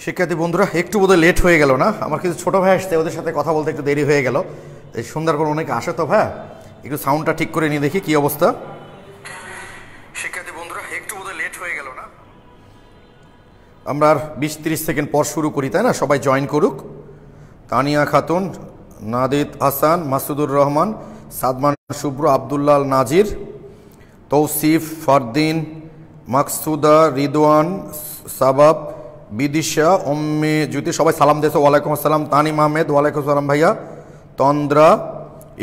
শিক্ষার্থী বন্ধুরা একটু বোধহয় লেট হয়ে গেল না, আমার কিছু ছোটো ভাই আসছে, ওদের সাথে কথা বলতে একটু দেরি হয়ে গেল। এই সন্ধ্যার পর অনেকে আসে তো ভাই, একটু সাউন্ডটা ঠিক করে নিয়ে দেখি কি অবস্থা। শিক্ষার্থী বন্ধুরা একটু বোধহয় লেট হয়ে গেল না, আমরা আর 20-30 সেকেন্ড পর শুরু করি, তাই না? সবাই জয়েন করুক। তানিয়া খাতুন, নাদিদ হাসান, মাসুদুর রহমান, সাদমান শুভ্র, আবদুল্লাহ নাজির, তৌসিফ, ফারদিন, মাকসুদা, রিদওয়ান, সাবাব, বিদিশা, উম্মে জ্যোতি, সবাই সালাম দিয়েছে। ওয়ালাইকুম আসসালাম। তানিম আহমেদ, ওয়ালাইকুম আসসালাম ভাইয়া। তন্দ্রা,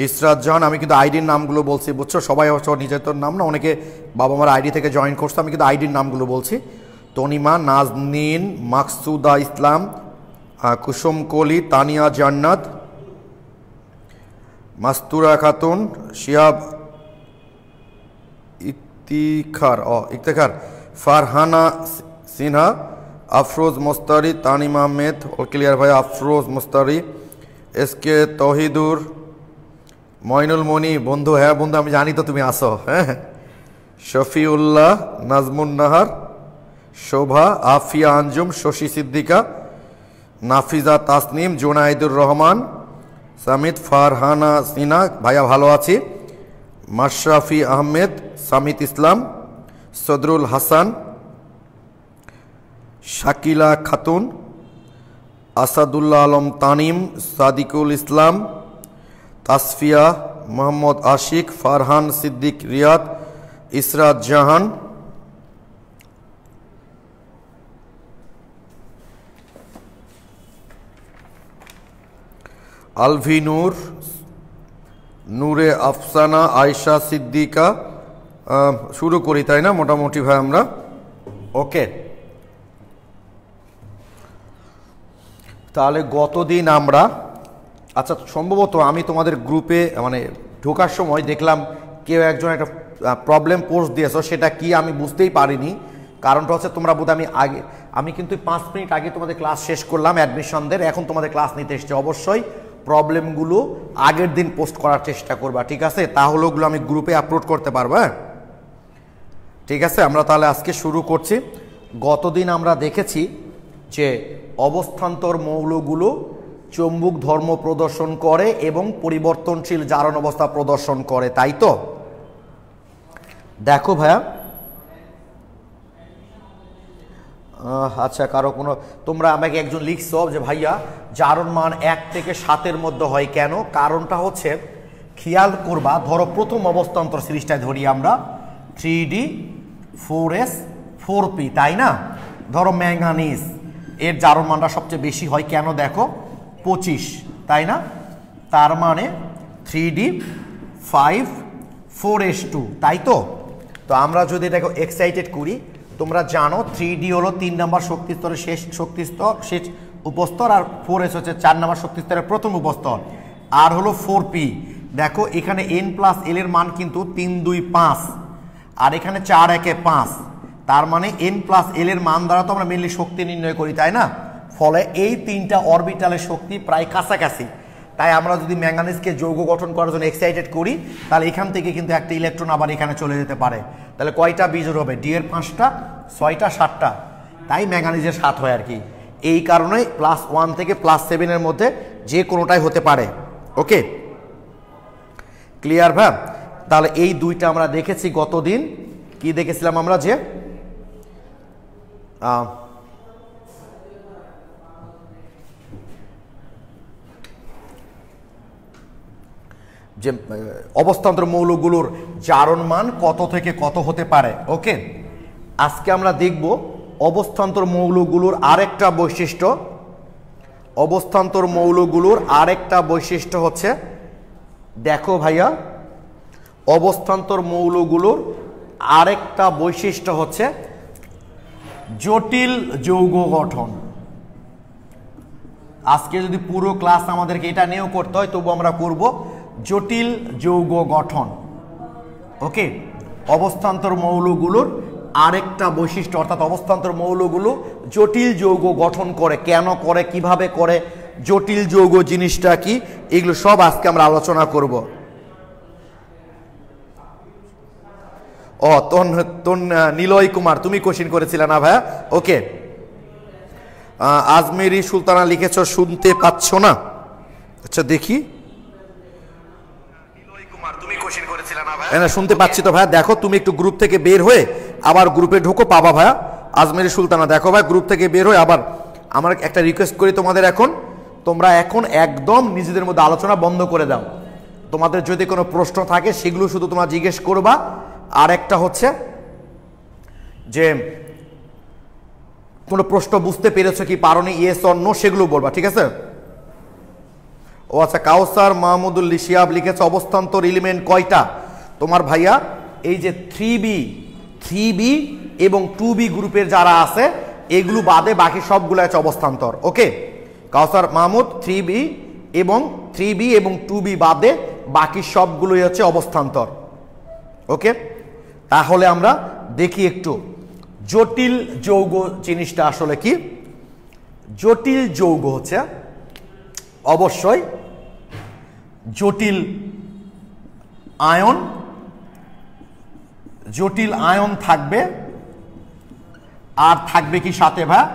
ইসরাত জাহান, আমি কিন্তু আইডির নামগুলো বলছি, বুঝছো? সবাই হচ্ছে নিজের তোর নাম না, অনেকে বাবা মার আইডি থেকে জয়েন করছে, আমি কিন্তু আইডির নামগুলো বলছি। তনিমা, নাজনীন, মাকসুদা ইসলাম, কুসুম কলি, তানিয়া জান্নাত, মাস্তুরা খাতুন, শিহাব ইফতেখার, ফারহানা সিনহা, আফরোজ মোস্তারি, তানিম আহমেদ, ও ক্লিয়ার ভাই, আফরোজ মোস্তারি, এসকে তহিদুর, মইনুল মনি, বন্ধু, হ্যাঁ বন্ধু আমি জানি তো তুমি আসো, হ্যাঁ। শফিউল্লাহ, নাজমুন নাহার, শোভা, আফিয়া আঞ্জুম, শশী সিদ্দিকা, নাফিজা তাসনিম, জুনাইদুর রহমান, সামিত, ফারহানা সিনা, ভাইয়া ভালো আছি, মাশরাফি আহমেদ, সামিত ইসলাম, সদরুল হাসান, শাকিলা খাতুন, আসাদুল্লাহ আলম তানিম, সাদিকুল ইসলাম, তাসফিয়া, মোহাম্মদ আশিক, ফারহান সিদ্দিক রিয়াদ, ইসরাত জাহান, আলভি নূর, নূরে আফসানা, আয়শা সিদ্দিকা। শুরু করি তাই না মোটামুটি ভাই আমরা? ওকে, তাহলে গতদিন আমরা, আচ্ছা সম্ভবত আমি তোমাদের গ্রুপে মানে ঢোকার সময় দেখলাম কেউ একজন একটা প্রবলেম পোস্ট দিয়েছো, সেটা কি আমি বুঝতেই পারিনি। কারণটা হচ্ছে তোমরা বোধহয় আমি কিন্তু 5 মিনিট আগে তোমাদের ক্লাস শেষ করলাম অ্যাডমিশনদের, এখন তোমাদের ক্লাস নিতে এসছে। অবশ্যই প্রবলেমগুলো আগের দিন পোস্ট করার চেষ্টা করবা, ঠিক আছে? তাহলে ওগুলো আমি গ্রুপে আপলোড করতে পারবো, হ্যাঁ ঠিক আছে। আমরা তাহলে আজকে শুরু করছি। গতদিন আমরা দেখেছি যে অবস্থান্তর মৌলগুলো চৌম্বক ধর্ম প্রদর্শন করে এবং পরিবর্তনশীল জারণ অবস্থা প্রদর্শন করে, তাই তো? দেখো ভাইয়া, আচ্ছা কারো কোনো, তোমরা আমাকে একজন লিখছো যে ভাইয়া জারণ মান 1 থেকে 7-এর মধ্যে হয় কেন? কারণটা হচ্ছে খেয়াল করবা, ধরো প্রথম অবস্থান্তর সিরিজটায় ধরি আমরা 3D 4S 4P, তাই না? ধরো ম্যাঙ্গানিজ, এর জারণ মানটা সবচেয়ে বেশি হয় কেন? দেখো 25, তাই না? তার মানে 3D 5 4S2, তাই তো? তো আমরা যদি দেখো এক্সাইটেড করি, তোমরা জানো 3D হলো 3 নম্বর শক্তি স্তরের শেষ শক্তি স্তর, শেষ উপস্তর, আর 4S হচ্ছে 4 নম্বর শক্তি স্তরের প্রথম উপস্তর, আর হলো 4P। দেখো এখানে n+l এর মান কিন্তু 3 2 5, আর এখানে 4 1 5, তার মানে n+l এর মান দ্বারা তো আমরা মেনলি শক্তি নির্ণয় করি, তাই না? ফলে এই 3টা অরবিটালের শক্তি প্রায় কাছাকাছি। তাই আমরা যদি ম্যাঙ্গানিজকে যৌগ গঠন করার জন্য এক্সাইটেড করি, তাহলে এখান থেকে কিন্তু একটা ইলেকট্রন আবার এখানে চলে যেতে পারে। তাহলে কয়টা বিজোড় হবে? ডি এর 5টা, 6টা, 7টা, তাই ম্যাঙ্গানিজের 7 হয় আর কি। এই কারণে +1 থেকে +7 এর মধ্যে যে কোনোটাই হতে পারে। ওকে, ক্লিয়ার ভাই? তাহলে এই দুইটা আমরা দেখেছি গতদিন। কি দেখেছিলাম আমরা? যে অবস্থান্তর মৌলগুলোর জারণ মান কত থেকে কত হতে পারে। ওকে, আজকে আমরা দেখব অবস্থান্তর মৌলগুলোর আরেকটা বৈশিষ্ট্য। অবস্থান্তর মৌলগুলোর আরেকটা বৈশিষ্ট্য হচ্ছে, দেখো ভাইয়া, অবস্থান্তর মৌলগুলোর আরেকটা বৈশিষ্ট্য হচ্ছে জটিল যৌগ গঠন। আজকে যদি পুরো ক্লাস আমাদেরকে এটা নিয়েও করতে হয়, তবু আমরা করব জটিল যৌগ গঠন। ওকে, অবস্থান্তর মৌলগুলোর আরেকটা বৈশিষ্ট্য, অর্থাৎ অবস্থান্তর মৌলগুলো জটিল যৌগ গঠন করে, কেন করে, কিভাবে করে, জটিল যৌগ জিনিসটা কি, এগুলো সব আজকে আমরা আলোচনা করব। ও তোন নিলয় কুমার, তুমি কোশ্চেন করেছিলে না ভাইয়া? ওকে, আজমেরি সুলতানা লিখেছ শুনতে পাচ্ছ না। আচ্ছা দেখি, না শুনতে পাচ্ছি তো ভাইয়া। দেখো তুমি একটু গ্রুপ থেকে বের হয়ে আবার গ্রুপে ঢোকো, পাবা ভাইয়া। আজমেরি সুলতানা দেখো ভাই, গ্রুপ থেকে বের হয়ে আবার। আমার একটা রিকোয়েস্ট করি তোমাদের, তোমরা এখন একদম নিজেদের মধ্যে আলোচনা বন্ধ করে দাও। তোমাদের যদি কোনো প্রশ্ন থাকে সেগুলো শুধু তোমরা জিজ্ঞেস করবা। আর একটা হচ্ছে যে কোনো প্রশ্ন বুঝতে পেরেছো কি পারোনি, ইয়েস অর নো সেগুলো বলবা, ঠিক আছে? ও আচ্ছা, কাউসার মাহমুদুল শিহাব লিখেছে অবস্থান্তর এলিমেন্ট কয়টা? তোমার ভাইয়া এই যে 3B এবং 2B গ্রুপের যারা আছে এগুলো বাদে বাকি সবগুলো আছে অবস্থান্তর। ওকে, কাউসার মাহমুদ 3B এবং 2B বাদে বাকি সবগুলোই হচ্ছে অবস্থান্তর। ওকে, তাহলে আমরা দেখি একটু জটিল যৌগ জিনিসটা আসলে কি। জটিল যৌগ হচ্ছে অবশ্যই জটিল আয়ন থাকবে, আর থাকবে কি সাথে ভাই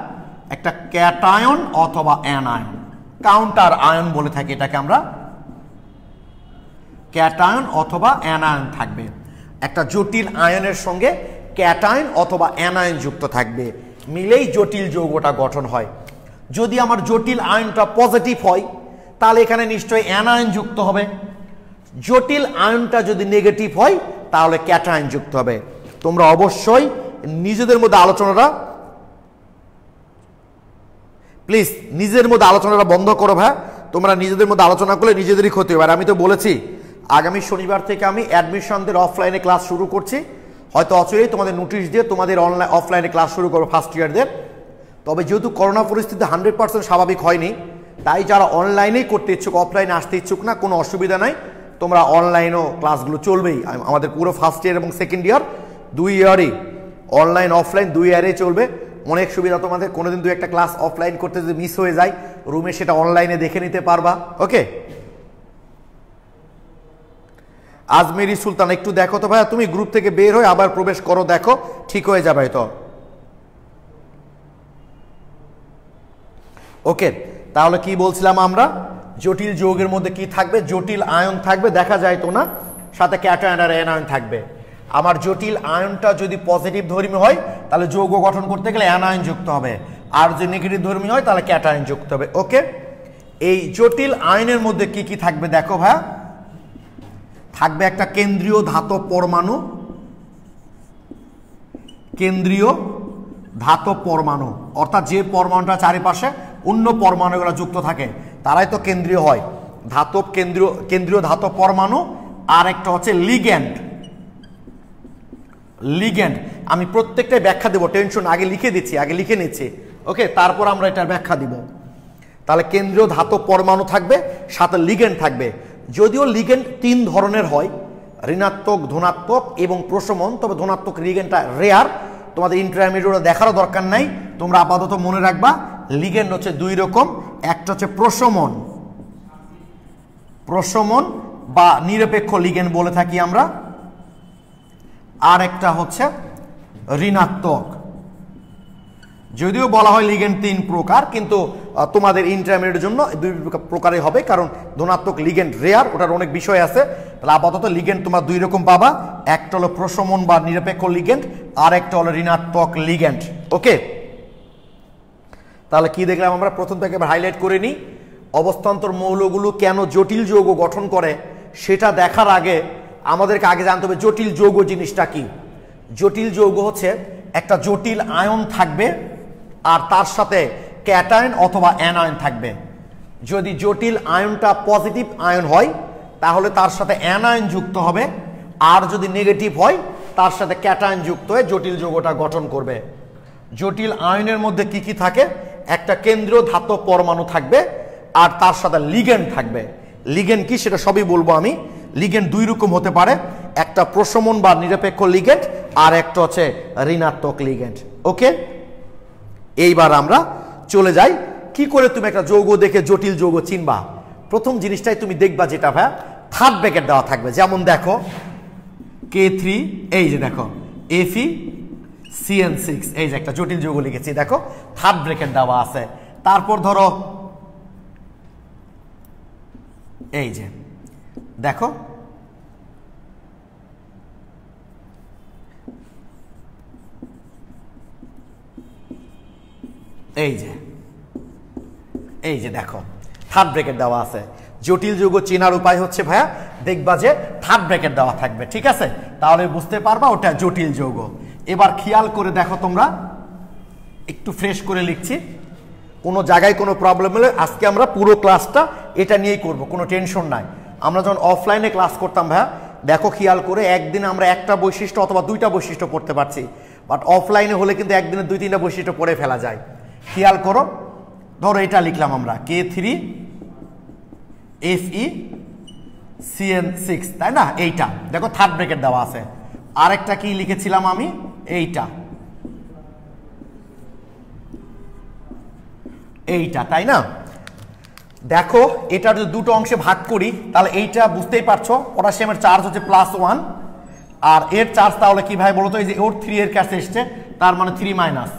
একটা ক্যাটায়ন অথবা অ্যানায়ন, কাউন্টার আয়ন বলে থাকি এটাকে আমরা। ক্যাটায়ন অথবা অ্যানায়ন থাকবে, একটা জটিল আয়নের সঙ্গে ক্যাটায়ন অথবা অ্যানায়ন যুক্ত থাকবে, মিলেই জটিল যৌগটা গঠন হয়। যদি আমার জটিল আয়নটা পজিটিভ হয় তাহলে এখানে নিশ্চয়ই অ্যানায়ন যুক্ত হবে। জটিল আয়নটা যদি নেগেটিভ হয় তাহলে ক্যাটায়ন যুক্ত হবে। তোমরা অবশ্যই নিজেদের মধ্যে আলোচনাটা প্লিজ নিজেদের মধ্যে আলোচনাটা বন্ধ করো ভাই। তোমরা নিজেদের মধ্যে আলোচনা করলে নিজেদেরই ক্ষতি হবে। আর আমি তো বলেছি আগামী শনিবার থেকে আমি অ্যাডমিশনদের অফলাইনে ক্লাস শুরু করছি। হয়তো অচিরেই তোমাদের নোটিশ দিয়ে তোমাদের অফলাইনে ক্লাস শুরু করবো ফার্স্ট ইয়ারদের। তবে যেহেতু করোনা পরিস্থিতি 100% স্বাভাবিক হয়নি, তাই যারা অনলাইনেই করতে ইচ্ছুক, অফলাইনে আসতে ইচ্ছুক না, কোনো অসুবিধা নাই। তোমরা অনলাইনও ক্লাসগুলো চলবেই। আমাদের পুরো ফার্স্ট ইয়ার এবং সেকেন্ড ইয়ার 2 ইয়ারই অনলাইন অফলাইন 2 ইয়ারেই চলবে। অনেক সুবিধা তোমাদের। কোনোদিন 2-1টা ক্লাস অফলাইন করতে যদি মিস হয়ে যায় রুমে সেটা অনলাইনে দেখে নিতে পারবা। ওকে, আজমেরি সুলতান একটু দেখো তো ভাইয়া, তুমি গ্রুপ থেকে বের হয়ে আবার প্রবেশ করো, দেখো ঠিক হয়ে যাবে তো। ওকে, তাহলে কি বলছিলাম আমরা, জটিল যৌগের মধ্যে কি থাকবে? জটিল আয়ন থাকবে, দেখা যায় তো না, সাথে ক্যাটায়ন আর অ্যানায়ন থাকবে। আমার জটিল আয়নটা যদি পজিটিভ ধর্মী হয় তাহলে যৌগ গঠন করতে গেলে অ্যানায়ন যুক্ত হবে, আর যদি নেগেটিভ ধর্মী হয় তাহলে ক্যাটায়ন যুক্ত হবে। ওকে, এই জটিল আয়নের মধ্যে কি কি থাকবে দেখো ভাইয়া। থাকবে একটা কেন্দ্রীয় ধাতব পরমাণু, কেন্দ্রীয় ধাতব পরমাণু, অর্থাৎ যে পরমাণুটা চারিপাশে অন্য পরমাণুগুলো যুক্ত থাকে তারাই তো কেন্দ্রীয় হয়। ধাতব কেন্দ্রীয় ধাতব পরমাণু। আর একটা হচ্ছে লিগ্যান্ড। আমি প্রত্যেকটাই ব্যাখ্যা দেবো, টেনশন আগে লিখে দিচ্ছি, আগে লিখে নিচ্ছি। ওকে, তারপর আমরা এটার ব্যাখ্যা দিব। তাহলে কেন্দ্রীয় ধাতব পরমাণু থাকবে, সাথে লিগ্যান্ড থাকবে। যদিও লিগ্যান্ড 3 ধরনের হয়, ঋণাত্মক, ধনাত্মক এবং প্রশমন। তবে ধনাত্মক লিগ্যান্ডটা রেয়ার, তোমাদের ইন্টারমিডিয়েট দেখারও দরকার নাই। তোমরা আপাতত মনে রাখবা লিগ্যান্ড হচ্ছে 2 রকম। একটা হচ্ছে প্রশমন বা নিরপেক্ষ লিগ্যান্ড বলে থাকি আমরা, আর একটা হচ্ছে ঋণাত্মক। যদিও বলা হয় লিগ্যান্ড 3 প্রকার, কিন্তু তোমাদের ইন্টারমিডিয়েটের জন্য 2 প্রকারই হবে, কারণ ধনাত্মক লিগ্যান্ড রেয়ার, ওটার অনেক বিষয় আছে। তাহলে আপাতত লিগ্যান্ড তোমরা 2 রকম পাবা, একটা হলো প্রশমন বা নিরপেক্ষ লিগ্যান্ড, আর একটা হলো ঋণাত্মক লিগ্যান্ড। ওকে, তাহলে কি দেখলাম আমরা? প্রথম থেকে হাইলাইট করে নিই, অবস্থান্তর মৌলগুলো কেন জটিল যৌগ গঠন করে সেটা দেখার আগে আমাদেরকে আগে জানতে হবে জটিল যৌগ জিনিসটা কি। জটিল যৌগ হচ্ছে একটা জটিল আয়ন থাকবে আর তার সাথে ক্যাটায়ন অথবা অ্যানায়ন থাকবে। যদি জটিল আয়নটা পজিটিভ আয়ন হয় তাহলে তার সাথে অ্যানায়ন যুক্ত হবে, আর যদি নেগেটিভ হয় তার সাথে ক্যাটায়ন যুক্ত হয়ে জটিল যৌগটা গঠন করবে। জটিল আয়নের মধ্যে কি কি থাকে? একটা কেন্দ্রীয় ধাতব পরমাণু থাকবে আর তার সাথে লিগ্যান্ড থাকবে। লিগ্যান্ড কি সেটা সবই বলবো আমি। লিগ্যান্ড 2 রকম হতে পারে, একটা প্রশমন বা নিরপেক্ষ লিগ্যান্ড, আর একটা হচ্ছে ঋণাত্মক লিগ্যান্ড। ওকে, এইবার আমরা চলে যাই কি করে তুমি একটা যৌগ দেখে জটিল যৌগ চিনবা। প্রথম জিনিসটাই তুমি দেখবা যেটা ভাই থার্ড ব্র্যাকেট দেওয়া থাকবে। যেমন দেখো K3, এই যে দেখো Fe CN6 এই যে একটা জটিল যৌগ লিখেছি দেখো থার্ড ব্র্যাকেট দেওয়া আছে তারপর ধরো এই যে দেখো এই যে দেখো থার্ড ব্র্যাকেট দেওয়া আছে জটিল যৌগ চেনার উপায় হচ্ছে ভাইয়া দেখবা যে থার্ড ব্র্যাকেট দেওয়া থাকবে ঠিক আছে তাহলে বুঝতে পারবা ওটা জটিল যৌগ এবার খেয়াল করে দেখো তোমরা একটু ফ্রেশ করে লিখছি কোনো জায়গায় কোনো প্রবলেম হলে আজকে আমরা পুরো ক্লাসটা এটা নিয়েই করব কোনো টেনশন নাই আমরা যখন অফলাইনে ক্লাস করতাম ভাইয়া দেখো খেয়াল করে একদিনে আমরা একটা বৈশিষ্ট্য অথবা দুইটা বৈশিষ্ট্য পড়তে পারছি বাট অফলাইনে হলে কিন্তু একদিনে দুই তিনটা বৈশিষ্ট্য পড়ে ফেলা যায় খেয়াল করো ধরো এটা লিখলাম আমরা K3 Fe CN6 তাই না এইটা দেখো থার্ড ব্র্যাকেট দেওয়া আছে আরেকটা কি লিখেছিলাম আমি এইটা তাই না দেখো এটা যদি দুটো অংশে ভাগ করি তাহলে এইটা বুঝতেই পারছো পটাশিয়ামের চার্জ হচ্ছে +1 আর এর চার্জ তাহলে কি ভাই বলো তো এই যে ওর 3 এর কাছে এসছে তার মানে 3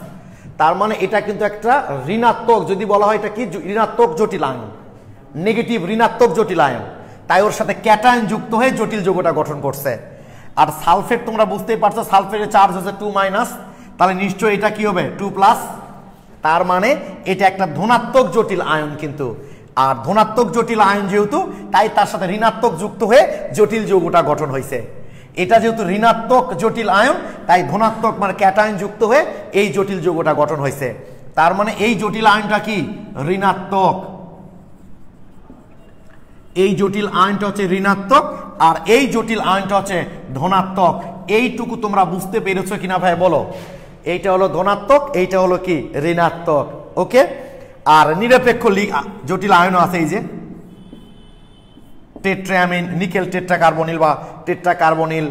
তার মানে এটা কিন্তু একটা ঋণাত্মক যদি বলা হয় এটা কি ঋণাত্মক জটিল আয়ন নেগেটিভ ঋণাত্মক জটিল আয়ন তাই ওর সাথে ক্যাটায়ন যুক্ত হয়ে জটিল যৌগটা গঠন করছে আর সালফেট তোমরা বুঝতেই পারছো সালফেটের চার্জ হচ্ছে 2 তাহলে নিশ্চয়ই এটা কি হবে 2+, তার মানে এটা একটা ধনাত্মক জটিল আয়ন কিন্তু আর ধনাত্মক জটিল আয়ন যেহেতু তাই তার সাথে ঋণাত্মক যুক্ত হয়ে জটিল যৌগটা গঠন হয়েছে এটা যেহেতু ঋণাত্মক জটিল আয়ন তাই ধনাত্মক মানে ক্যাটায়ন যুক্ত হয়ে এই জটিল যৌগটা গঠন হয়েছে তার মানে এই জটিল আয়নটা কি ঋণাত্মক এই জটিল আয়নটা হচ্ছে ঋণাত্মক আর এই জটিল আয়নটা হচ্ছে ধনাত্মক এইটুকু তোমরা বুঝতে পেরেছো কিনা ভাই বলো এইটা হলো ধনাত্মক এইটা হলো কি ঋণাত্মক ওকে আর নিরপেক্ষ জটিল আয়ন আছে এই যে টেট্রামিন নিকেল টেট্রাকার্বনিল বা টেট্রাকার্বনিল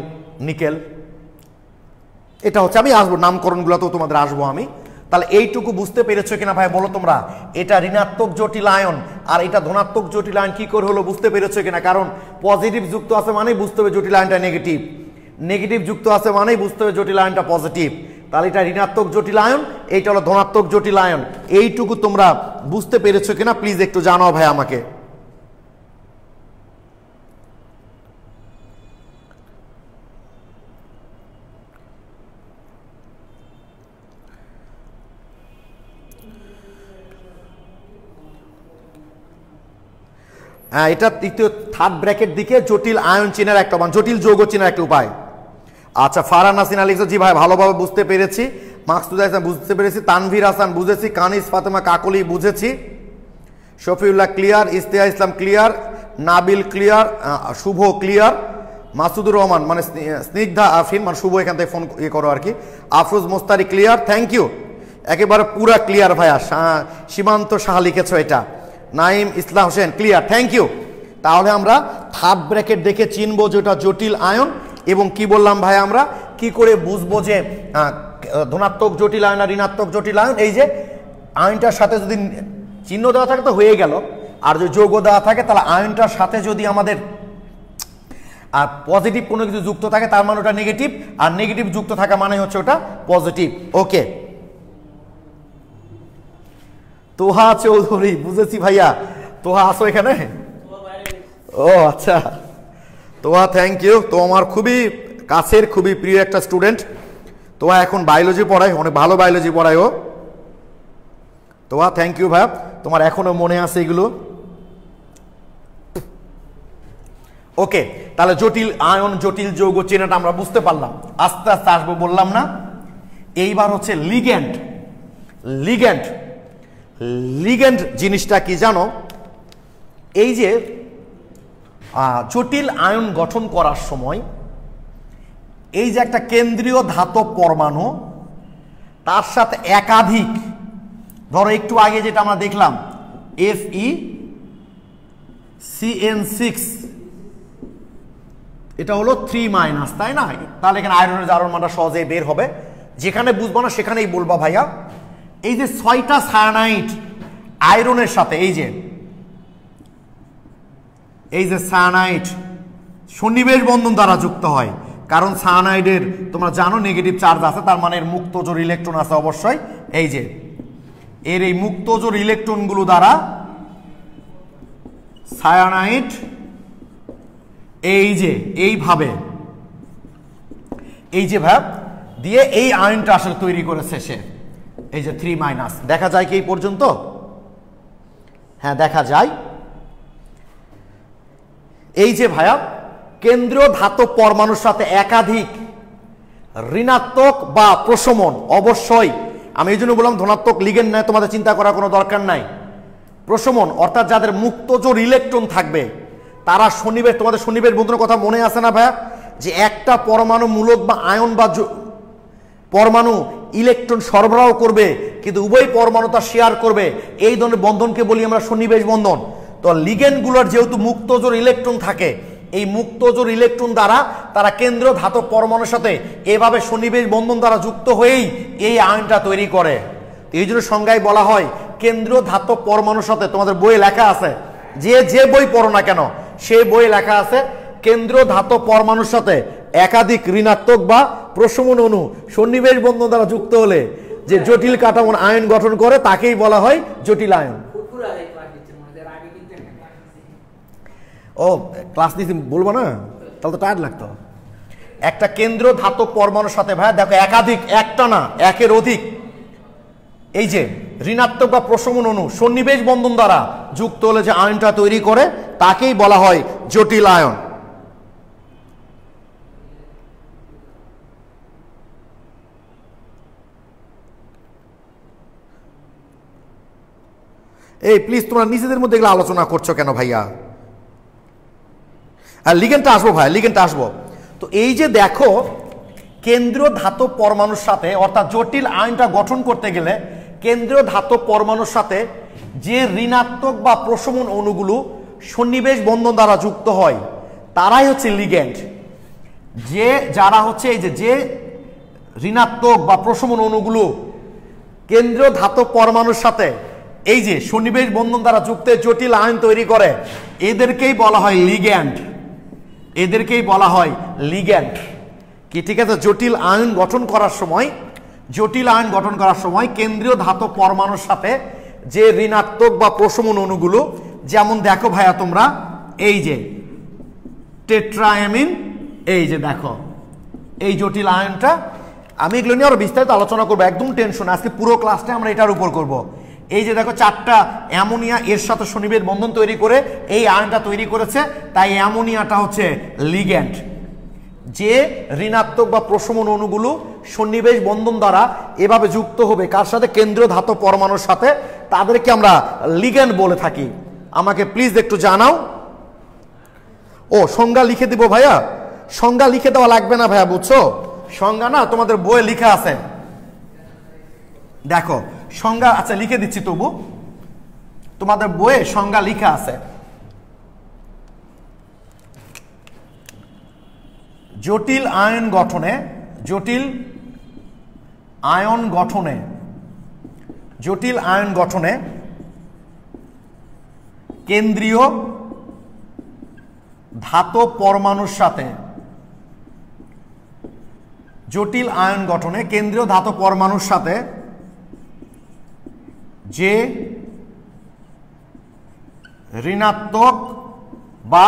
নিকেল এটা হচ্ছে আমি আসবো নামকরণগুলো তো তোমাদের আসবো আমি তাহলে এইটুকু বুঝতে পেরেছো কিনা ভাই বলো তোমরা এটা ঋণাত্মক জটিল আয়ন আর এটা ধনাত্মক জটিল আয়ন কি করে হলো বুঝতে পেরেছো কিনা কারণ পজিটিভ যুক্ত আছে মানেই বুঝতে হবে জটিল আয়নটা নেগেটিভ নেগেটিভ যুক্ত আছে মানেই বুঝতে হবে জটিল আয়নটা পজিটিভ তাহলে এটা ঋণাত্মক জটিল আয়ন এইটা হলো ধনাত্মক জটিল আয়ন এইটুকু তোমরা বুঝতে পেরেছো কিনা প্লিজ একটু জানাও ভাই আমাকে হ্যাঁ এটা তৃতীয় থার্ড ব্র্যাকেট দিকে জটিল আয়ন চেনার একটা জটিল যৌগ চেনার একটা উপায় আচ্ছা ফারহান হাসিনা লিখছো জি ভাই ভালোভাবে বুঝতে পেরেছি মাকসুদ হাসান বুঝতে পেরেছি তানভীর হাসান বুঝেছি কানিস ফাতেমা কাকলি বুঝেছি শফিউল্লাহ ক্লিয়ার ইস্তেহা ইসলাম ক্লিয়ার নাবিল ক্লিয়ার শুভ ক্লিয়ার মাসুদুর রহমান মানে স্নিগ্ধা আফিন মানে শুভ এখান থেকে ফোন করো আর কি Afroz Mostari clear thank you একেবারে পুরা ক্লিয়ার ভাইয়া সীমান্ত সাহা লিখেছো এটা Naim Islam Hossain clear thank you তাহলে আমরা থার্ড ব্র্যাকেট দেখে চিনবো যেটা জটিল আয়ন এবং কি বললাম ভাই আমরা কি করে বুঝবো যে ধনাত্মক জটিল আয়ন আর ঋণাত্মক জটিল আয়ন এই যে আয়নটার সাথে যদি চিহ্ন দেওয়া থাকে তো হয়ে গেল আর যদি যৌগ দেওয়া থাকে তাহলে আয়নটার সাথে যদি আমাদের আর পজিটিভ কোনো কিছু যুক্ত থাকে তার মানে ওটা নেগেটিভ আর নেগেটিভ যুক্ত থাকা মানে হচ্ছে ওটা পজিটিভ ওকে তোহা চৌধুরী বুঝেছি ভাইয়া তোহা আসো এখানে ও আচ্ছা তোহা থ্যাংক ইউ তো আমার খুবই কাছের খুবই প্রিয় একটা স্টুডেন্ট তোহা এখন বায়োলজি পড়ায় অনেক ভালো বায়োলজি পড়ায় ও তোহা থ্যাংক ইউ ভাইয়া তোমার এখনো মনে আছে এগুলো ওকে তাহলে জটিল আয়ন জটিল যৌগ চেনাটা আমরা বুঝতে পারলাম আস্তে আস্তে আসবো বললাম না এইবার হচ্ছে লিগ্যান্ড লিগ্যান্ড লিগ্যান্ড জিনিসটা কি জানো এই যে জটিল আয়ন গঠন করার সময় এই যে একটা কেন্দ্রীয় ধাতব পরমাণু তার সাথে একাধিক ধরো একটু আগে যেটা আমরা দেখলাম FeCN6 এটা হলো 3- তাই না তাহলে এখানে আয়রনের জারণ মানটা সহজে বের হবে যেখানে বুঝবো না সেখানেই বলবা ভাইয়া এই যে 6টা সায়ানাইড আয়রনের সাথে এই যে সায়ানাইড সন্নিবেশ বন্ধন দ্বারা যুক্ত হয় কারণ সায়ানাইডের তোমরা জানো নেগেটিভ চার্জ আছে, তার মানে এর মুক্ত জোড় ইলেকট্রন আছে অবশ্যই। এই যে এর এই মুক্ত জোড় ইলেকট্রনগুলো দ্বারা সায়ানাইড এই যে এইভাবে এই যে ভাব দিয়ে এই আয়নটা আসলে তৈরি করেছে সে, এই যে 3 দেখা যায় কি এই পর্যন্ত? হ্যাঁ দেখা যায়। এই যে ভাইয়া কেন্দ্রীয় ধাতব পরমাণুর সাথে একাধিক ঋণাত্মক বা প্রশমন, অবশ্যই আমি এই জন্য বললাম ধনাত্মক লিগেন্ড নেয়, তোমাদের চিন্তা করার কোনো দরকার নাই। প্রশমন অর্থাৎ যাদের মুক্ত জোড় ইলেকট্রন থাকবে তারা শনিবেশ, তোমাদের শনিবেশ বন্ধুর কথা মনে আছে না ভাইয়া, যে একটা পরমাণু মূলক বা আয়ন বা পরমাণু ইলেকট্রন সরবরাহ করবে কিন্তু উভয় পরমাণু তা শেয়ার করবে, এই ধরনের বন্ধনকে বলি আমরা সন্নিবেশ বন্ধন। তো লিগেন্ডগুলোর যেহেতু মুক্ত জোড় ইলেকট্রন থাকে, এই মুক্ত জোড় ইলেকট্রন দ্বারা তারা কেন্দ্রীয় ধাতব পরমাণুর সাথে এভাবে সন্নিবেশ বন্ধন দ্বারা যুক্ত হয়েই এই আয়নটা তৈরি করে। এই জন্য সংজ্ঞায় বলা হয় কেন্দ্রীয় ধাতব পরমাণুর সাথে, তোমাদের বইয়ে লেখা আছে, যে বই পড়ো না কেন সেই বইয়ে লেখা আছে কেন্দ্রীয় ধাতব পরমাণুর সাথে একাধিক ঋণাত্মক বা প্রশমন অণু সন্নিবেশ বন্ধন দ্বারা যুক্ত হলে যে জটিল কাঠামোর আয়ন গঠন করে তাকেই বলা হয় জটিল আয়ন। ও ক্লাস নিতে বলবো না, তাহলে তো টায়ার্ড লাগতো। একটা কেন্দ্র ধাতব পরমাণুর সাথে ভাই দেখো একাধিক, একটা না একের অধিক এই যে ঋণাত্মক বা প্রশমন অণু সন্নিবেশ বন্ধন দ্বারা যুক্ত হলে যে আয়নটা তৈরি করে তাকেই বলা হয় জটিল আয়ন। এই প্লিজ তোমরা নিজেদের মধ্যে এগুলো আলোচনা করছো কেন ভাইয়া? আর লিগেন্ডটা আসবো ভাই, লিগেন্ডটা আসবো। তো এই যে দেখো কেন্দ্রীয় ধাতব পরমাণুর সাথে অর্থাৎ জটিল আয়নটা গঠন করতে গেলে কেন্দ্রীয় ধাতব পরমাণুর সাথে যে ঋণাত্মক বা প্রশমন অণুগুলো সন্নিবেশ বন্ধন দ্বারা যুক্ত হয় তারাই হচ্ছে লিগেন্ড। যে যারা হচ্ছে এই যে ঋণাত্মক বা প্রশমন অণুগুলো কেন্দ্রীয় ধাতব পরমাণুর সাথে এই যে সন্নিবেশ বন্ধন দ্বারা যুক্ত জটিল আয়ন তৈরি করে এদেরকেই বলা হয় লিগ্যান্ড, এদেরকেই বলা হয় লিগ্যান্ড। কি ঠিক আছে? জটিল আয়ন গঠন করার সময়, জটিল আয়ন গঠন করার সময় কেন্দ্রীয় ধাতব পরমাণুর সাথে যে ঋণাত্মক বা প্রশমন অণুগুলো, যেমন দেখো ভাইয়া তোমরা এই যে টেট্রাঅ্যামিন, এই যে দেখো এই জটিল আয়নটা, আমি এগুলো নিয়ে আরো বিস্তারিত আলোচনা করবো, একদম টেনশন আজকে পুরো ক্লাসটা আমরা এটার উপর করব। এই যে দেখো চারটা অ্যামোনিয়া এর সাথে সন্নিবেশ বন্ধন তৈরি করে এই আয়নটা তৈরি করেছে, তাই অ্যামোনিয়াটা হচ্ছে লিগ্যান্ড। যে ঋণাত্মক বা প্রশমন অণুগুলো সন্নিবেশ বন্ধন দ্বারা এভাবে যুক্ত হবে কার সাথে? কেন্দ্রীয় ধাতব পরমাণুর সাথে, তাদেরকে আমরা লিগ্যান্ড বলে থাকি। আমাকে প্লিজ একটু জানাও। ও সংজ্ঞা লিখে দিব ভাইয়া? সংজ্ঞা লিখে দেওয়া লাগবে না ভাইয়া, বুঝছো? সংজ্ঞা না তোমাদের বইয়ে লেখা আছে, দেখো সংজ্ঞা, আচ্ছা লিখে দিচ্ছি, তবু তোমাদের বইয়ে সংজ্ঞা লেখা আছে। জটিল আয়ন গঠনে, জটিল আয়ন গঠনে, জটিল আয়ন গঠনে কেন্দ্রীয় ধাতব পরমাণুর সাথে, জটিল আয়ন গঠনে কেন্দ্রীয় ধাতব পরমাণুর সাথে যে ঋণাত্মক বা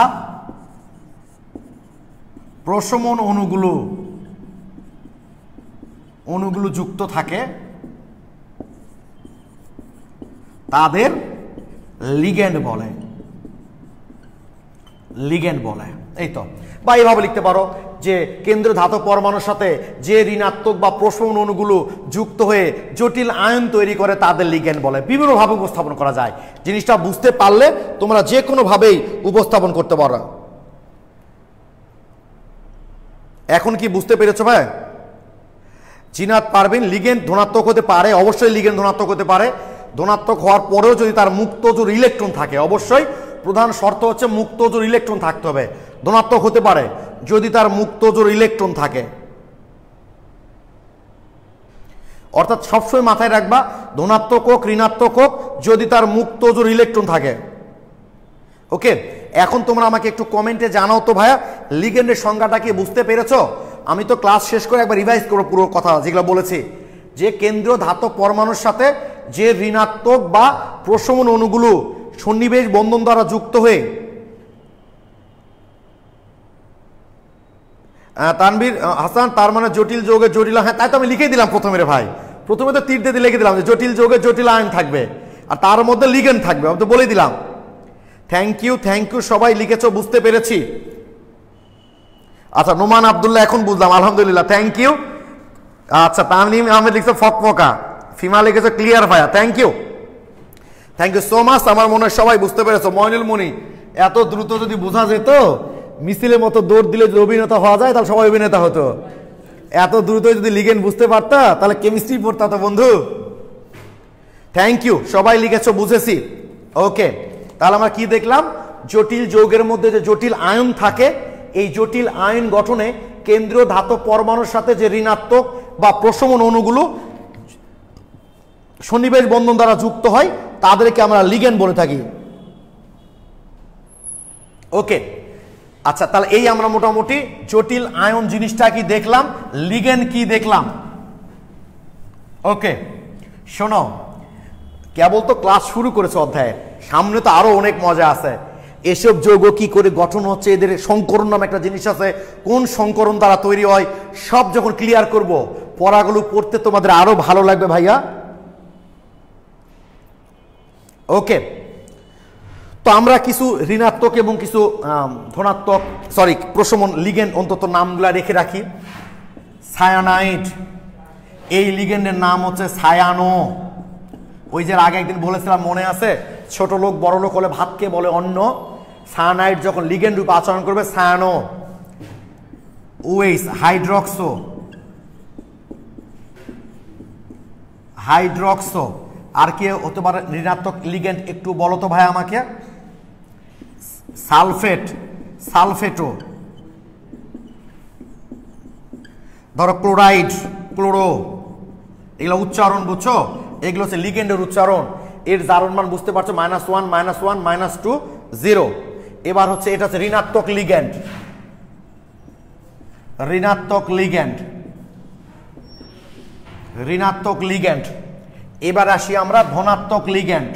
প্রশমন অণুগুলো যুক্ত থাকে তাদের লিগ্যান্ড বলে, লিগ্যান্ড বলে। এই তো, বা এইভাবে লিখতে পারো যে কেন্দ্রীয় ধাতব পরমাণুর সাথে যে ঋণাত্মক বা প্রশমন অণুগুলো যুক্ত হয়ে জটিল আয়ন তৈরি করে তাদের লিগ্যান্ড বলে। বিভিন্নভাবে উপস্থাপন করা যায়, জিনিসটা বুঝতে পারলে তোমরা যে কোনো ভাবেই উপস্থাপন করতে পারো। এখন কি বুঝতে পেরেছো ভাই? জিনাত পারবেন, লিগ্যান্ড ধনাত্মক হতে পারে, অবশ্যই লিগ্যান্ড ধনাত্মক হতে পারে। ধনাত্মক হওয়ার পরেও যদি তার মুক্তজোড় ইলেকট্রন থাকে, অবশ্যই প্রধান শর্ত হচ্ছে মুক্তজোড় ইলেকট্রন থাকতে হবে। ধনাত্মক হতে পারে যদি তার মুক্তজোড় ইলেকট্রন থাকে, অর্থাৎ সবসময় মাথায় রাখবা ধনাত্মক হোক ঋণাত্মক হোক যদি তার মুক্তজোড় ইলেকট্রন থাকে। ওকে, এখন তোমরা আমাকে একটু কমেন্টে জানাও তো ভাইয়া লিগ্যান্ডের সংজ্ঞাটা কি বুঝতে পেরেছো? আমি তো ক্লাস শেষ করে একবার রিভাইজ করবো পুরো কথা যেগুলো বলেছি, যে কেন্দ্রীয় ধাতব পরমাণুর সাথে যে ঋণাত্মক বা প্রশমন অণুগুলো সন্নিবেশ বন্ধন দ্বারা যুক্ত হয়ে, তানভীর হাসান, তার মানে জটিল যৌগের জটিল, হ্যাঁ তাই তো আমি লিখে দিলাম প্রথমে রে ভাই, প্রথমে তো তীর দিয়ে লিখে দিলাম যে জটিল যৌগের জটিল আয়ন থাকবে আর তার মধ্যে লিগেন্ড থাকবে, আমি তো বলে দিলাম। থ্যাংক ইউ সবাই লিখেছো, বুঝতে পেরেছি। আচ্ছা নোমান আব্দুল্লাহ এখন বুঝলাম, আলহামদুলিল্লাহ, থ্যাংক ইউ। আচ্ছা তামিম আহমেদ লিখছো ফকফকা, ফিমা লিখেছো ক্লিয়ার ভাইয়া, থ্যাংক ইউ সো মাচ। আমার মনে হয় সবাই বুঝতে পেরেছো। মইনুল মনি, এত দ্রুত যদি বোঝা যেত, মিছিলের মতো দৌড় দিলে যদি অভিনেতা হওয়া যায় তাহলে সবাই অভিনেতা হতো। এত দ্রুত যদি লিগেন্ড বুঝতে পারতা তাহলে কেমিস্ট্রি পড়তা তো বন্ধু। থ্যাংক ইউ, সবাই লিখেছো, বুঝেছি। ওকে, তাহলে আমরা কি দেখলাম? জটিল যৌগের মধ্যে যে জটিল আয়ন থাকে, এই জটিল আয়ন গঠনে কেন্দ্রীয় ধাতব পরমাণুর সাথে যে ঋণাত্মক বা প্রশমন অণুগুলো সন্নিবেশ বন্ধন দ্বারা যুক্ত হয় তাদেরকে আমরা লিগেন্ড বলে থাকি। ওকে, আচ্ছা তাহলে এই আমরা মোটামুটি জটিল আয়ন জিনিসটা কি দেখলাম, লিগেন্ড কি দেখলাম। ওকে শোনো, কেবল তো ক্লাস শুরু করেছে অধ্যায়ের, সামনে তো আরো অনেক মজা আছে। এসব যৌগ কি করে গঠন হচ্ছে, এদের সংকরণ নামে একটা জিনিস আছে, কোন সংকরণ দ্বারা তৈরি হয়, সব যখন ক্লিয়ার করব পড়াগুলো পড়তে তোমাদের আরো ভালো লাগবে ভাইয়া। ওকে, তো আমরা কিছু ঋণাত্মক এবং কিছু ধনাত্মক প্রশমন লিগেন্ড অন্তত নামগুলা রেখে রাখি। সায়ানাইড, এই লিগেন্ডের নাম হচ্ছে সায়ানো। ওই যে আগে একদিন বলেছিলাম মনে আছে, ছোট লোক বড় লোক হলে ভাতকে বলে অন্ন। সায়ানাইড যখন লিগেন্ড রূপে আচরণ করবে সায়ানো। ওএইচ হাইড্রক্সো, আর কি হতে পারে ঋণাত্মক লিগেন্ড একটু বলো তো ভাই আমাকে। সালফেটো, ধরো ক্লোরাইড, ক্লোরো, এগুলো উচ্চারণ বুঝছো, এগুলো হচ্ছে লিগেন্ডের উচ্চারণ। এর জারণ মান বুঝতে পারছো, -1 -2 0। এবার হচ্ছে এটা হচ্ছে ঋণাত্মক লিগ্যান্ড। এবার আসি আমরা ধনাত্মক লিগ্যান্ড।